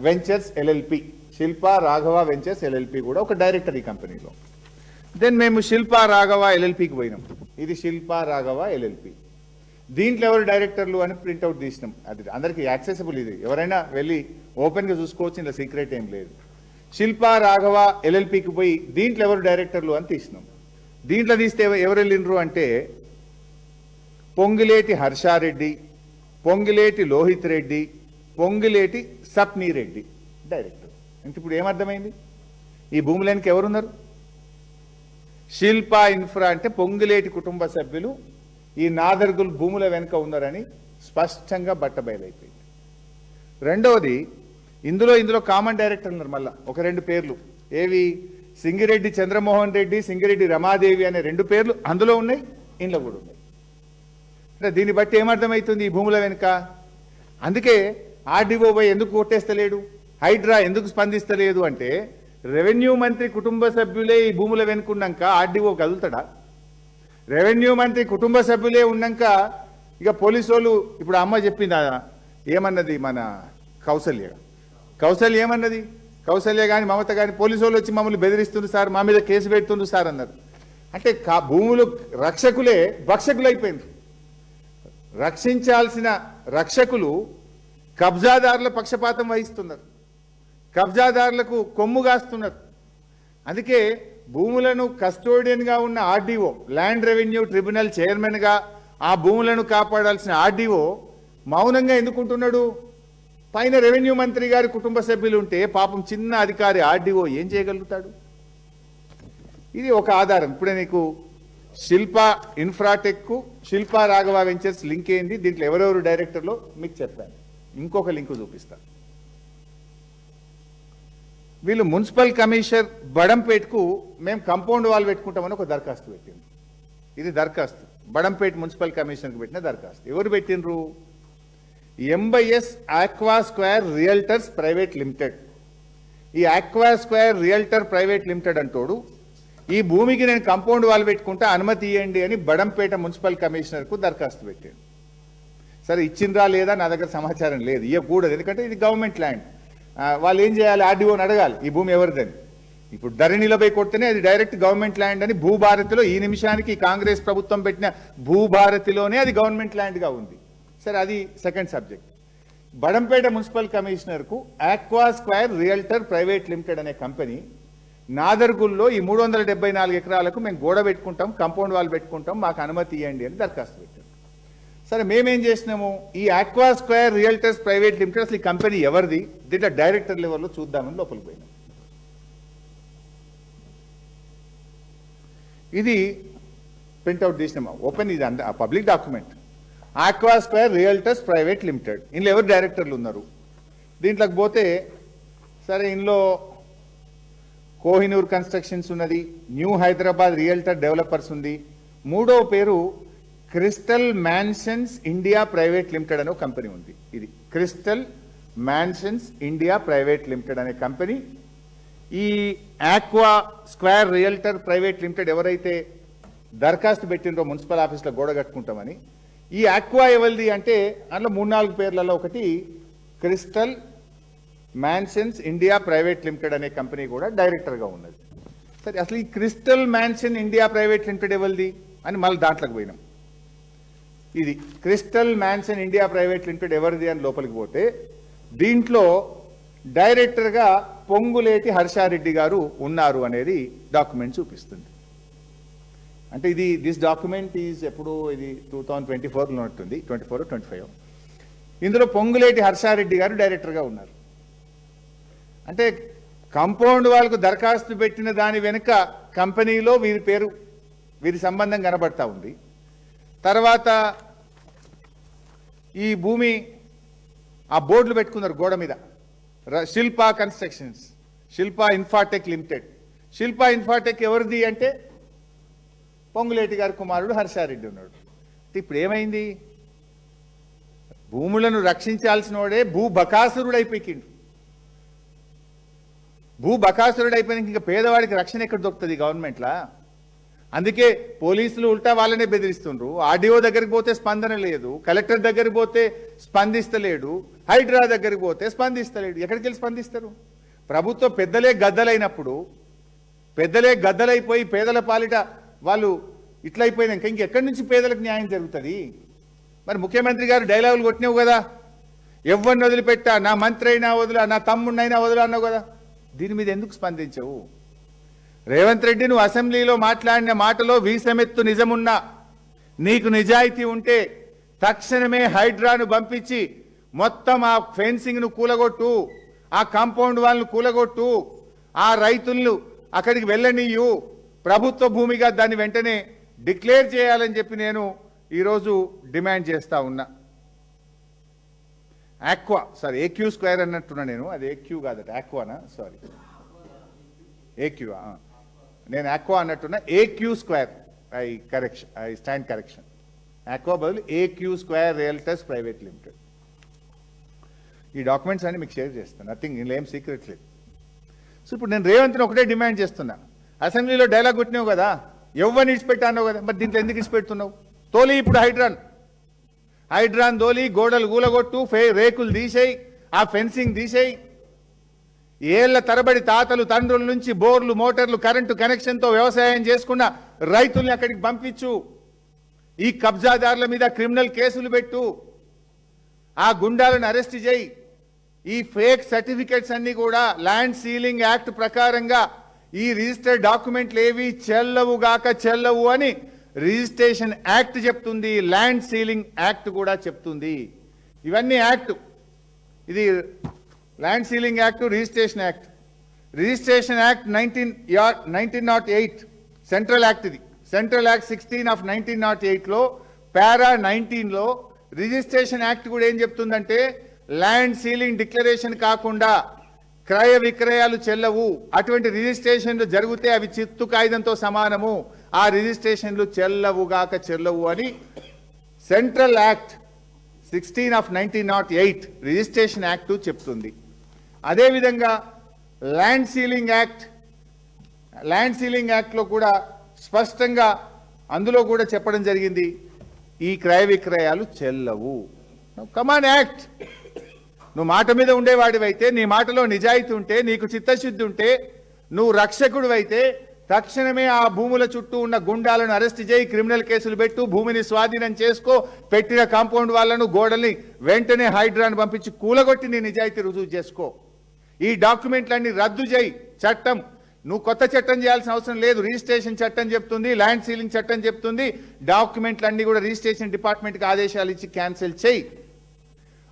ventures LLP, Shilpa Raghava ventures LLP కూడా ఒక డైరెక్టర్ ఈ కంపెనీలో. దెన్ మేము శిల్పా రాఘవ LLPకి పోయినాం. ఇది శిల్పా రాఘవ LLP. దీంట్లో ఎవరు డైరెక్టర్లు అని ప్రింట్అవుట్ తీసినాం. అది అందరికీ యాక్సెసిబుల్, ఇది ఎవరైనా వెళ్ళి ఓపెన్గా చూసుకోవచ్చు, ఇందులో సీక్రెట్ ఏం లేదు. శిల్పా రాఘవ LLPకి పోయి దీంట్లో ఎవరు డైరెక్టర్లు అని తీసినాం. దీంట్లో తీస్తే ఎవరు వెళ్ళినరు అంటే పొంగిలేటి హర్షారెడ్డి, పొంగిలేటి లోహిత్ రెడ్డి, పొంగిలేటి సప్నీ రెడ్డి డైరెక్టర్. ఇంక ఇప్పుడు ఏమర్థమైంది, ఈ భూములకి ఎవరున్నారు? శిల్పా ఇన్ఫ్రా అంటే పొంగిలేటి కుటుంబ సభ్యులు ఈ నాదర్గుల్ భూముల వెనుక ఉన్నారని స్పష్టంగా బట్టబయలైపోయింది. రెండవది ఇందులో కామన్ డైరెక్టర్ ఉన్నారు. మళ్ళా ఒక 2 పేర్లు, ఏవి సింగిరెడ్డి చంద్రమోహన్ రెడ్డి, సింగిరెడ్డి రమాదేవి అనే 2 పేర్లు అందులో ఉన్నాయి, ఇందులో కూడా ఉన్నాయి. అంటే దీన్ని బట్టి ఏమర్థమవుతుంది ఈ భూముల వెనుక? అందుకే RDO ఎందుకు కొట్టేస్తలేడు, హైడ్రా ఎందుకు స్పందిస్తలేదు అంటే రెవెన్యూ మంత్రి కుటుంబ సభ్యులే ఈ భూముల వెనుకున్నాక RDO కదులుతాడా? రెవెన్యూ మంత్రి కుటుంబ సభ్యులే ఉన్నాక ఇక పోలీసు వాళ్ళు, ఇప్పుడు అమ్మ చెప్పింది ఏమన్నది, మన కౌసల్య ఏమన్నది, కౌసల్య కానీ మమత కానీ పోలీసు వాళ్ళు వచ్చి మమ్మల్ని బెదిరిస్తుంది సార్, మా మీద కేసు పెడుతుంది సార్ అన్నారు. అంటే భూములు రక్షకులే భక్షకులు అయిపోయింది. రక్షించాల్సిన రక్షకులు కబ్జాదారుల పక్షపాతం వహిస్తున్నారు, కబ్జాదారులకు కొమ్ము కాస్తున్నారు. అందుకే భూములను కస్టోడియన్గా ఉన్న RDO, ల్యాండ్ రెవెన్యూ ట్రిబ్యునల్ చైర్మన్గా ఆ భూములను కాపాడాల్సిన RDO మౌనంగా ఎందుకుంటున్నాడు? పైన రెవెన్యూ మంత్రి గారి కుటుంబ సభ్యులు ఉంటే పాపం చిన్న అధికారి RDO ఏం చేయగలుగుతాడు? ఇది ఒక ఆధారం. ఇప్పుడే నీకు శిల్పా ఇన్ఫ్రాటెక్, శిల్పా రాఘవ వెంచర్స్ లింక్ ఏంది, దీంట్లో ఎవరెవరు డైరెక్టర్లో మీకు చెప్పాను. ఇంకొక లింకు చూపిస్తాను. వీళ్ళు మున్సిపల్ కమిషనర్ బడంపేట్కు మేము కాంపౌండ్ వాల్ పెట్టుకుంటామని ఒక దరఖాస్తు పెట్టింది. ఇది దరఖాస్తు బడంపేట్ మున్సిపల్ కమిషనర్కి పెట్టిన దరఖాస్తు. ఎవరు పెట్టినరు? MBS aqua square realtors private limited. ఈ aqua square realtor private limited అంటోడు ఈ భూమికి నేను కాంపౌండ్ వాల్ పెట్టుకుంటా అనుమతి ఇవ్వండి అని బడంపేట మున్సిపల్ కమిషనర్కు దరఖాస్తు పెట్టాడు. సరే ఇచ్చిండ్రా లేదా నా దగ్గర సమాచారం లేదు, ఇవ్వకూడదు, ఎందుకంటే ఇది గవర్నమెంట్ ల్యాండ్. వాళ్ళు ఏం చేయాలి, RDOని అడగాలి ఈ భూమి ఎవరిదని. ఇప్పుడు ధరణిలో పోయి కొడితేనే అది డైరెక్ట్ గవర్నమెంట్ ల్యాండ్ అని భూభారతిలో ఈ నిమిషానికి కాంగ్రెస్ ప్రభుత్వం పెట్టిన భూభారతిలోనే అది గవర్నమెంట్ ల్యాండ్గా ఉంది. సరే, అది సెకండ్ సబ్జెక్ట్. బడంపేట మున్సిపల్ కమిషనర్కు aqua square realtor private limited అనే కంపెనీ నాదర్గుల్లో ఈ 374 ఎకరాలకు మేము గోడ పెట్టుకుంటాం, కాంపౌండ్ వాల్ పెట్టుకుంటాం, మాకు అనుమతి ఇవ్వండి అని దరఖాస్తు పెట్టాం. సరే, మేమేం చేసినాము, ఈ aqua square realtors private limited అసలు ఈ కంపెనీ ఎవరిది, దీంట్లో డైరెక్టర్ లెవెల్లో చూద్దామని లోపలికి పోయినాం. ఇది ప్రింట్అవుట్ తీసినామా, ఓపెన్, ఇది public document. Aqua square realtors private limited, ఇందులో ఎవరు డైరెక్టర్లు ఉన్నారు. దీంట్లోకి పోతే సరే, ఇందులో కోహినూర్ కన్స్ట్రక్షన్స్ ఉన్నది, న్యూ హైదరాబాద్ రియల్టర్ డెవలపర్స్ ఉంది, మూడో పేరు crystal mansions India private limited అనే కంపెనీ ఉంది. ఇది crystal mansions India private limited అనే కంపెనీ. ఈ aqua square realtor private limited ఎవరైతే దరఖాస్తు పెట్టినరో మున్సిపల్ ఆఫీస్లో గోడ కట్టుకుంటామని, ఈ ఆక్వా ఎవరిది అంటే అందులో 3-4 పేర్లలో ఒకటి crystal mansions India private limited అనే కంపెనీ కూడా డైరెక్టర్గా ఉన్నది. సరే, అసలు ఈ crystal mansion India private limited ఎవరిది అని మళ్ళీ దాంట్లోకి పోయినాం. ఇది crystal mansion India private limited ఎవరిది అని లోపలికి పోతే దీంట్లో డైరెక్టర్గా పొంగులేటి హర్షారెడ్డి గారు ఉన్నారు అనేది డాక్యుమెంట్ చూపిస్తుంది. అంటే ఇది దిస్ డాక్యుమెంట్ ఈజ్ ఎప్పుడు ఇది 2024లో ఉంటుంది, 24-25. ఇందులో పొంగులేటి హర్షారెడ్డి గారు డైరెక్టర్గా ఉన్నారు. అంటే కాంపౌండ్ వాళ్ళకు దరఖాస్తు పెట్టిన దాని వెనుక కంపెనీలో వీరి పేరు, వీరి సంబంధం కనబడతా ఉంది. తర్వాత ఈ భూమి ఆ బోర్డులు పెట్టుకున్నారు గోడ మీద, శిల్పా కన్స్ట్రక్షన్స్, శిల్పా ఇన్ఫాటెక్ లిమిటెడ్. శిల్పా ఇన్ఫాటెక్ ఎవరిది అంటే పొంగులేటి గారి కుమారుడు హర్షారెడ్డి ఉన్నాడు. ఇప్పుడు ఏమైంది, భూములను రక్షించాల్సిన వాడే భూబకాసురుడు అయిపోయిండు. భూబకాసురుడు అయిపోయినాక ఇంకా పేదవాడికి రక్షణ ఎక్కడ దొరుకుతుంది గవర్నమెంట్లా? అందుకే పోలీసులు ఉల్టా వాళ్ళనే బెదిరిస్తుండ్రు. ఆర్డీఓ దగ్గరికి పోతే స్పందన లేదు, కలెక్టర్ దగ్గరికి పోతే స్పందిస్తలేడు, హైడ్రా దగ్గరికి పోతే స్పందిస్తలేడు. ఎక్కడికి వెళ్ళి స్పందిస్తారు? ప్రభుత్వం పెద్దలే గద్దలైనప్పుడు, పెద్దలే గద్దలైపోయి పేదల పాలిట వాళ్ళు ఇట్లయిపోయినాక ఇంకెక్కడి నుంచి పేదలకు న్యాయం జరుగుతుంది? మరి ముఖ్యమంత్రి గారు డైలాగులు కొట్టినావు కదా, ఎవరిని వదిలిపెట్టా, నా మంత్రి అయినా వదిలా, నా తమ్ముడినైనా వదిలా అన్నావు కదా, దీని మీద ఎందుకు స్పందించవు? రేవంత్ రెడ్డి, నువ్వు అసెంబ్లీలో మాట్లాడిన మాటలో వీసమెత్తు నిజమున్నా, నీకు నిజాయితీ ఉంటే తక్షణమే హైడ్రాను పంపించి మొత్తం ఆ ఫెన్సింగ్ను కూలగొట్టు, ఆ కాంపౌండ్ వాళ్ళను కూలగొట్టు, ఆ రైతులను అక్కడికి వెళ్ళనీయు, ప్రభుత్వ భూమిగా దాన్ని వెంటనే డిక్లేర్ చేయాలని చెప్పి నేను ఈరోజు డిమాండ్ చేస్తా ఉన్నా. ఆక్వా, సారీ ఏక్యూ స్క్వేర్ అన్నట్టున్నా నేను, అది ఏక్యూ కాదట, ఆక్వానా, సారీ ఏక్యూ, నేను ఆక్వా అన్నట్టున్నా, AQ square, I stand correction. Aqua బదులు AQ square realtors private limited. ఈ డాక్యుమెంట్స్ అన్ని మీకు షేర్ చేస్తాను, నథింగ్, ఇందులో ఏం సీక్రెట్ లేదు. సో ఇప్పుడు నేను రేవంత్ని ఒకటే డిమాండ్ చేస్తున్నా, అసెంబ్లీలో డైలాగ్ కొట్టినావు కదా, ఎవరిని ఇడిచిపెట్టాను కదా, మరి దీంట్లో ఎందుకు ఇడిచిపెడుతున్నావు? తోలి ఇప్పుడు హైడ్రాన్ తోలి, గోడలు గూలగొట్టు, రేకులు తీసేయి, ఆ ఫెన్సింగ్ తీసేయి. ఏళ్ల తరబడి తాతలు తండ్రుల నుంచి బోర్లు, మోటార్లు, కరెంటు కనెక్షన్తో వ్యవసాయం చేసుకున్న రైతుల్ని అక్కడికి పంపించు. ఈ కబ్జాదారుల మీద క్రిమినల్ కేసులు పెట్టు, ఆ గుండాలను అరెస్ట్ చేయి. ఈ ఫేక్ సర్టిఫికెట్స్ అన్ని కూడా ల్యాండ్ సీలింగ్ యాక్ట్ ప్రకారంగా ఈ రిజిస్టర్డ్ డాక్యుమెంట్లు ఏవి చెల్లవు అని రిజిస్ట్రేషన్ యాక్ట్ చెప్తుంది, ల్యాండ్ సీలింగ్ యాక్ట్ కూడా చెప్తుంది. ఇవన్నీ యాక్ట్, ఇది land ceiling act, registration act. Registration act 1908 central act, ఇది సెంట్రల్ యాక్ట్ 16/1908లో పారా 19లో రిజిస్ట్రేషన్ యాక్ట్ కూడా ఏం చెప్తుందంటే, ల్యాండ్ సీలింగ్ డిక్లరేషన్ కాకుండా క్రయ విక్రయాలు చెల్లవు, అటువంటి రిజిస్ట్రేషన్లు జరిగితే అవి చిత్తు కాగితంతో సమానము, ఆ రిజిస్ట్రేషన్లు చెల్లవు అని సెంట్రల్ యాక్ట్ 16/1908 రిజిస్ట్రేషన్ యాక్ట్ చెప్తుంది. అదేవిధంగా ల్యాండ్ సీలింగ్ యాక్ట్లో కూడా స్పష్టంగా అందులో కూడా చెప్పడం జరిగింది, ఈ క్రయ విక్రయాలు చెల్లవు. కమాన్ యాక్ట్, నువ్వు మాట మీద ఉండేవాడివైతే, నీ మాటలో నిజాయితీ ఉంటే, నీకు చిత్తశుద్ధి ఉంటే నువ్వు రక్షకుడు అయితే తక్షణమే ఆ భూముల చుట్టూ ఉన్న గుండాలను అరెస్ట్ చేయి, క్రిమినల్ కేసులు పెట్టు, భూమిని స్వాధీనం చేసుకో, పెట్టిన కాంపౌండ్ వాళ్ళను గోడల్ని వెంటనే హైడ్రాను పంపించి కూలగొట్టి నీ నిజాయితీ రుజువు చేసుకో. ఈ డాక్యుమెంట్లన్నీ రద్దు చేయి. చట్టం నువ్వు కొత్త చట్టం చేయాల్సిన అవసరం లేదు. రిజిస్ట్రేషన్ చట్టం చెప్తుంది, ల్యాండ్ సీలింగ్ చట్టం చెప్తుంది. డాక్యుమెంట్లన్నీ కూడా రిజిస్ట్రేషన్ డిపార్ట్మెంట్కి ఆదేశాలు ఇచ్చి క్యాన్సిల్ చేయి.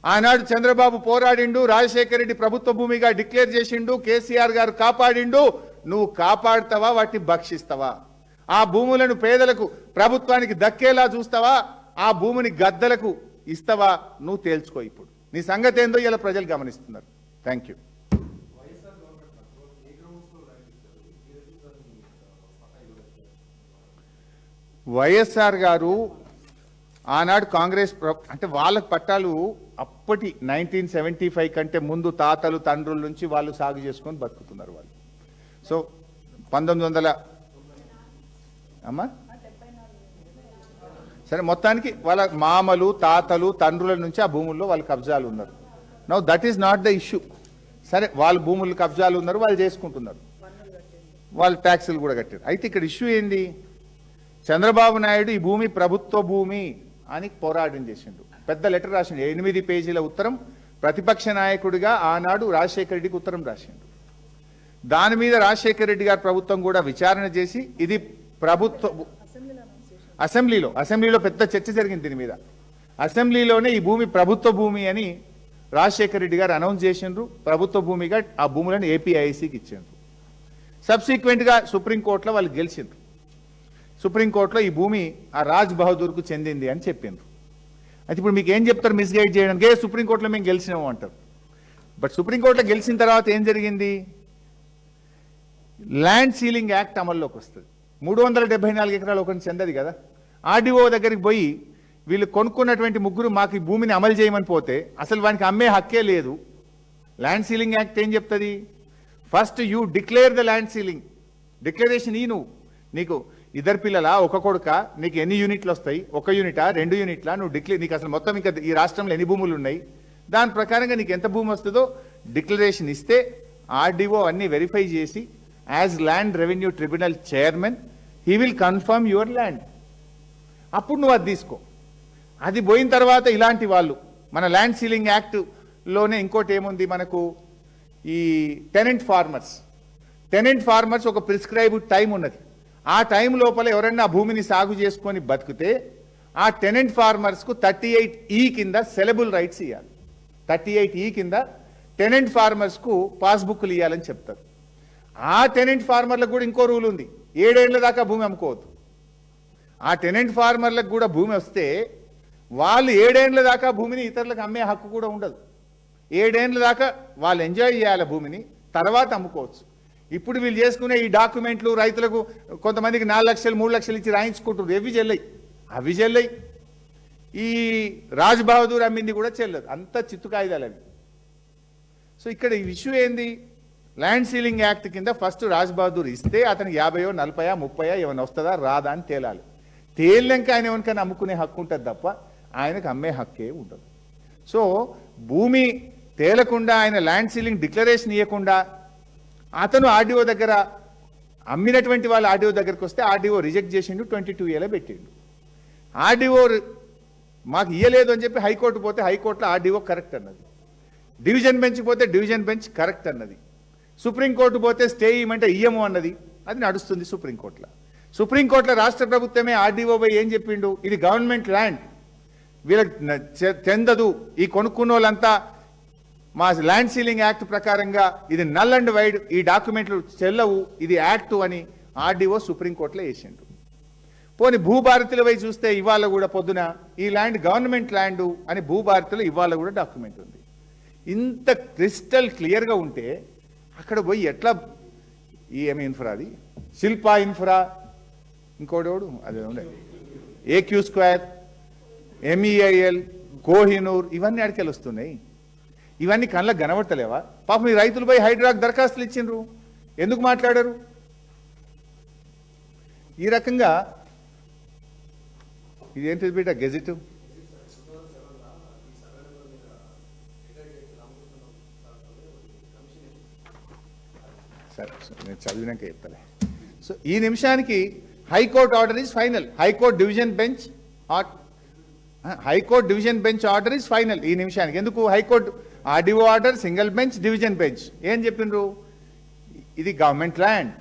ఆనాడు చంద్రబాబు పోరాడిండు, రాజశేఖర రెడ్డి ప్రభుత్వ భూమిగా డిక్లేర్ చేసిండు, కేసీఆర్ గారు కాపాడిండు. నువ్వు కాపాడుతావా, వాటిని భక్షిస్తావా? ఆ భూములను పేదలకు ప్రభుత్వానికి దక్కేలా చూస్తావా, ఆ భూమిని గద్దలకు ఇస్తావా? నువ్వు తేల్చుకో. ఇప్పుడు నీ సంగతి ఏందో ఇలా ప్రజలు గమనిస్తున్నారు. Thank you. వైఎస్ఆర్ గారు ఆనాడు కాంగ్రెస్ అంటే వాళ్ళకి పట్టాలు అప్పటి 1975 కంటే ముందు తాతలు తండ్రుల నుంచి వాళ్ళు సాగు చేసుకొని బతుకుతున్నారు వాళ్ళు. సో 1900 అమ్మా సరే, మొత్తానికి వాళ్ళ మామలు తాతలు తండ్రుల నుంచి ఆ భూముల్లో వాళ్ళ కబ్జాలు ఉన్నారు. Now that is not the issue. సరే, వాళ్ళ భూములు కబ్జాలు ఉన్నారు, వాళ్ళు చేసుకుంటున్నారు, వాళ్ళు ట్యాక్సులు కూడా కట్టారు. అయితే ఇక్కడ ఇష్యూ ఏంది? చంద్రబాబు నాయుడు ఈ భూమి ప్రభుత్వ భూమి అని పోరాటం చేసిండు. పెద్ద లెటర్ రాసిండు, 8 పేజీల ఉత్తరం. ప్రతిపక్ష నాయకుడిగా ఆనాడు రాజశేఖర రెడ్డికి ఉత్తరం రాసిండు. దాని మీద రాజశేఖర రెడ్డి గారి ప్రభుత్వం కూడా విచారణ చేసి ఇది ప్రభుత్వ అసెంబ్లీలో పెద్ద చర్చ జరిగింది దీని మీద. అసెంబ్లీలోనే ఈ భూమి ప్రభుత్వ భూమి అని రాజశేఖర రెడ్డి గారు అనౌన్స్ చేసిండ్రు. ప్రభుత్వ భూమిగా ఆ భూములను ఏపీఐసికి ఇచ్చిండ్రు. సబ్సిక్వెంట్గా సుప్రీంకోర్టులో వాళ్ళు గెలిచిండ్రు. సుప్రీంకోర్టులో ఈ భూమి ఆ రాజ్ బహదూర్కు చెందింది అని చెప్పిండ్రు. అయితే ఇప్పుడు మీకు ఏం చెప్తారు మిస్గైడ్ చేయడానికి? సుప్రీంకోర్టులో మేము గెలిచినాము అంటారు. బట్ సుప్రీంకోర్టులో గెలిచిన తర్వాత ఏం జరిగింది? ల్యాండ్ సీలింగ్ యాక్ట్ అమల్లోకి వస్తుంది. 374 ఎకరాలు ఒకరిని చెందది కదా. ఆర్డీఓ దగ్గరికి పోయి వీళ్ళు కొనుక్కున్నటువంటి ముగ్గురు మాకు ఈ భూమిని అమలు చేయమని పోతే అసలు వానికి అమ్మే హక్కే లేదు. ల్యాండ్ సీలింగ్ యాక్ట్ ఏం చెప్తుంది? First you declare the land ceiling. Declaration నువ్వు నీకు ఇద్దరు పిల్లలా, ఒక కొడుక, నీకు ఎన్ని యూనిట్లు వస్తాయి, 1 యూనిటా 2 యూనిట్లా, నువ్వు డిక్లేర్, నీకు అసలు మొత్తం ఇంకా ఈ రాష్ట్రంలో ఎన్ని భూములు ఉన్నాయి, దాని ప్రకారంగా నీకు ఎంత భూమి వస్తుందో డిక్లరేషన్ ఇస్తే ఆర్డీఓ అన్ని వెరిఫై చేసి as land revenue tribunal chairman he will confirm your land. అప్పుడు నువ్వు అది తీసుకో. అది పోయిన తర్వాత ఇలాంటి వాళ్ళు మన ల్యాండ్ సీలింగ్ యాక్ట్లోనే ఇంకోటి ఏముంది మనకు, ఈ టెనెంట్ ఫార్మర్స్ ఒక ప్రిస్క్రైబ్డ్ టైం ఉన్నది. ఆ టైం లోపల ఎవరైనా ఆ భూమిని సాగు చేసుకొని బతికితే ఆ టెనెంట్ ఫార్మర్స్కు 38E కింద సెలబుల్ రైట్స్ ఇవ్వాలి. 38E కింద టెనెంట్ ఫార్మర్స్కు పాస్బుక్లు ఇవ్వాలని చెప్తారు. ఆ టెనెంట్ ఫార్మర్లకు కూడా ఇంకో రూల్ ఉంది, 7 ఏళ్ల దాకా భూమి అమ్ముకోవద్దు. ఆ టెనెంట్ ఫార్మర్లకు కూడా భూమి వస్తే వాళ్ళు 7 ఏళ్ల దాకా భూమిని ఇతరులకు అమ్మే హక్కు కూడా ఉండదు. 7 ఏళ్ల దాకా వాళ్ళు ఎంజాయ్ చేయాలి భూమిని, తర్వాత అమ్ముకోవచ్చు. ఇప్పుడు వీళ్ళు చేసుకునే ఈ డాక్యుమెంట్లు రైతులకు కొంతమందికి 4 లక్షలు 3 లక్షలు ఇచ్చి రాయించుకుంటారు. అవి చెల్లయి. ఈ రాజ్ బహదూర్ అమ్మింది కూడా చెల్లదు. అంత చిత్తు కాయిదాలు అవి. సో ఇక్కడ ఈ ఇష్యూ ఏంది? ల్యాండ్ సీలింగ్ యాక్ట్ కింద ఫస్ట్ రాజ్ బహదూర్ ఇస్తే అతనికి 50, 40, 30 ఏమైనా వస్తుందా రాదా అని తేలాలి. తేలినాక ఆయన ఎవరికైనా అమ్ముకునే హక్కు ఉంటుంది తప్ప ఆయనకు అమ్మే హక్కే ఉండదు. సో భూమి తేలకుండా ఆయన ల్యాండ్ సీలింగ్ డిక్లరేషన్ ఇవ్వకుండా అతను ఆర్డీఓ దగ్గర అమ్మినటువంటి వాళ్ళు ఆర్డీఓ దగ్గరికి వస్తే ఆర్డీఓ రిజెక్ట్ చేసిండు, 22A పెట్టిండు. ఆర్డీఓ మాకు ఇయ్యలేదు అని చెప్పి హైకోర్టు పోతే హైకోర్టులో ఆర్డీఓ కరెక్ట్ అన్నది, డివిజన్ బెంచ్ పోతే డివిజన్ బెంచ్ కరెక్ట్ అన్నది, సుప్రీంకోర్టు పోతే స్టే ఇవ్వమంటే ఇయ్యము అన్నది. అది నడుస్తుంది సుప్రీంకోర్టులో. సుప్రీంకోర్టులో రాష్ట్ర ప్రభుత్వమే ఆర్డీఓ పోయి ఏం చెప్పిండు? ఇది గవర్నమెంట్ ల్యాండ్, వీళ్ళకి చెందదు, ఈ కొనుక్కున్న వాళ్ళంతా మా ల్యాండ్ సీలింగ్ యాక్ట్ ప్రకారంగా ఇది నల్ అండ్ వైడ్, ఈ డాక్యుమెంట్లు చెల్లవు, ఇది యాక్టు అని ఆర్డీఓ సుప్రీంకోర్టులో వేసిండు. పోనీ భూభారతిలో పోయి చూస్తే ఇవాళ కూడా పొద్దున ఈ ల్యాండ్ గవర్నమెంట్ ల్యాండ్ అని భూభారతిలో ఇవాళ కూడా డాక్యుమెంట్ ఉంది. ఇంత క్రిస్టల్ క్లియర్గా ఉంటే అక్కడ పోయి ఎట్లా ఏమి ఇన్ఫ్రా, అది శిల్పా ఇన్ఫ్రా, ఇంకోటి అదే ఉండే AQ స్క్వేర్, MEIL, కోహినూర్, ఇవన్నీ అడికెళ్ళి వస్తున్నాయి. ఇవన్నీ కళ్ళకు కనబడతలేవా? పాపం ఈ రైతులు పోయి హైడ్రాక్ దరఖాస్తులు ఇచ్చిండ్రు, ఎందుకు మాట్లాడారు? ఈ రకంగా ఇదేంటిది బిడ్డ గెజిట్? సరే నేను చదివినాక చెప్తాలే. సో ఈ నిమిషానికి high court order is final. High court division bench order is final ఈ నిమిషానికి. ఎందుకు high court RDO order, single bench, division bench ఏం చెప్పిండ్రు? ఇది government land,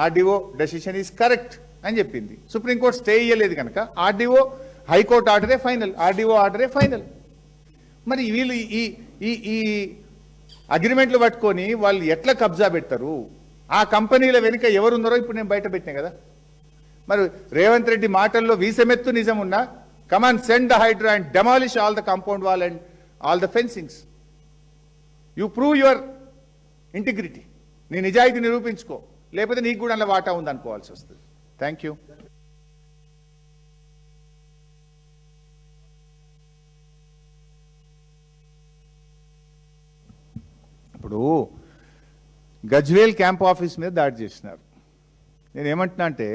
RDO decision is correct అని చెప్పింది. సుప్రీంకోర్టు స్టే ఇయ్యలేదు కనుక ఆర్డీఓ హైకోర్టు ఆర్డరే ఫైనల్, ఆర్డీఓ ఆర్డరే ఫైనల్. మరి వీళ్ళు ఈ అగ్రిమెంట్లు పట్టుకొని వాళ్ళు ఎట్లా కబ్జా పెడతారు? ఆ కంపెనీల వెనుక ఎవరున్నారో ఇప్పుడు నేను బయట పెట్టినా కదా. మరి రేవంత్ రెడ్డి మాటల్లో వీసమెత్తు నిజం ఉన్నా, come on send the Hydraa and demolish all the compound wall and all the fencings. You prove your integrity. నీ నిజాయితీ నిరూపించుకో, లేకపోతే నీకు కూడా అలా వాటా ఉంది అనుకోవాల్సి వస్తుంది. Thank you. ఇప్పుడు గజ్వేల్ క్యాంప్ ఆఫీస్ మీద దాడి చేసినారు. నేను ఏమంటున్నా అంటే,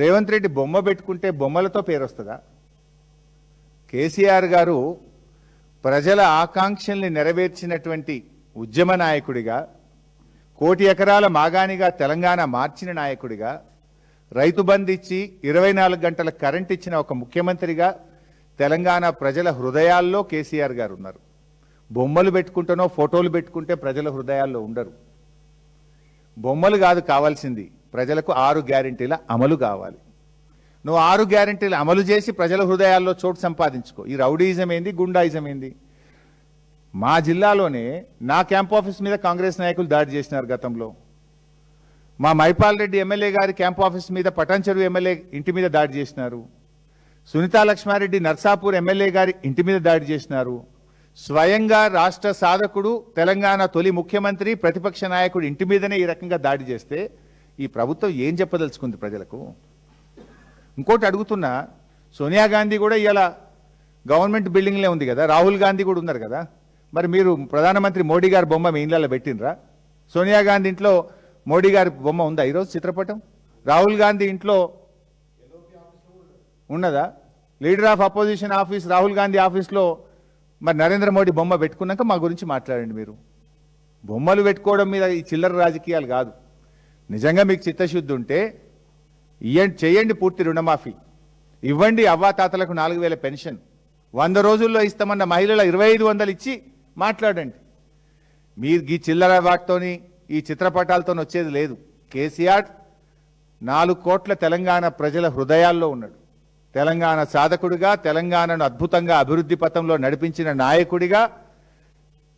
రేవంత్ రెడ్డి బొమ్మ పెట్టుకుంటే బొమ్మలతో పేరు వస్తుందా? కేసీఆర్ గారు ప్రజల ఆకాంక్షల్ని నెరవేర్చినటువంటి ఉద్యమ నాయకుడిగా, 1 కోటి ఎకరాల మాగాణిగా తెలంగాణ మార్చిన నాయకుడిగా, రైతు బంధు ఇచ్చి 24 గంటల కరెంట్ ఇచ్చిన ఒక ముఖ్యమంత్రిగా తెలంగాణ ప్రజల హృదయాల్లో కేసీఆర్ గారు ఉన్నారు. బొమ్మలు పెట్టుకుంటేనో ఫోటోలు పెట్టుకుంటే ప్రజల హృదయాల్లో ఉండరు. బొమ్మలు కాదు కావాల్సింది, ప్రజలకు 6 గ్యారెంటీల అమలు కావాలి. నువ్వు 6 గ్యారెంటీలు అమలు చేసి ప్రజల హృదయాల్లో చోటు సంపాదించుకో. ఈ రౌడీయిజం ఏంది, గుండాయిజం ఏంది? మా జిల్లాలోనే నా క్యాంప్ ఆఫీస్ మీద కాంగ్రెస్ నాయకులు దాడి చేసినారు గతంలో. మా మైపాల్ రెడ్డి ఎమ్మెల్యే గారి క్యాంప్ ఆఫీస్ మీద పటాన్చెరు ఎమ్మెల్యే ఇంటి మీద దాడి చేసినారు. సునీతా లక్ష్మారెడ్డి నర్సాపూర్ ఎమ్మెల్యే గారి ఇంటి మీద దాడి చేసినారు. స్వయంగా రాష్ట్ర సాధకుడు, తెలంగాణ తొలి ముఖ్యమంత్రి, ప్రతిపక్ష నాయకుడు ఇంటి మీదనే ఈ రకంగా దాడి చేస్తే ఈ ప్రభుత్వం ఏం చెప్పదలుచుకుంది ప్రజలకు? ఇంకోటి అడుగుతున్నా, సోనియా గాంధీ కూడా ఇవాళ గవర్నమెంట్ బిల్డింగ్లే ఉంది కదా, రాహుల్ గాంధీ కూడా ఉన్నారు కదా. మరి మీరు ప్రధానమంత్రి మోడీ గారి బొమ్మ మీ ఇళ్ళలో పెట్టినరా? సోనియా గాంధీ ఇంట్లో మోడీ గారి బొమ్మ ఉందా ఈరోజు చిత్రపటం? రాహుల్ గాంధీ ఇంట్లో ఉన్నదా? Leader of opposition office Rahul Gandhi ఆఫీస్లో మరి నరేంద్ర మోడీ బొమ్మ పెట్టుకున్నాక మా గురించి మాట్లాడండి. మీరు బొమ్మలు పెట్టుకోవడం మీద ఈ చిల్లర రాజకీయాలు కాదు. నిజంగా మీకు చిత్తశుద్ధి ఉంటే చేయండి పూర్తి రుణమాఫీ, ఇవ్వండి అవ్వాతాతలకు 4000 పెన్షన్, 100 రోజుల్లో ఇస్తామన్న మహిళల 2500 ఇచ్చి మాట్లాడండి. మీరు ఈ చిల్లర వాటితోని ఈ చిత్రపటాలతో వచ్చేది లేదు. కేసీఆర్ 4 కోట్ల తెలంగాణ ప్రజల హృదయాల్లో ఉన్నాడు. తెలంగాణ సాధకుడిగా, తెలంగాణను అద్భుతంగా అభివృద్ధి పథంలో నడిపించిన నాయకుడిగా,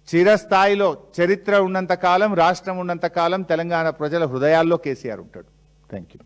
చిరస్థాయిలో చరిత్ర ఉన్నంత కాలం, రాష్ట్రం ఉన్నంత కాలం తెలంగాణ ప్రజల హృదయాల్లో కేసీఆర్ ఉంటాడు. Thank you.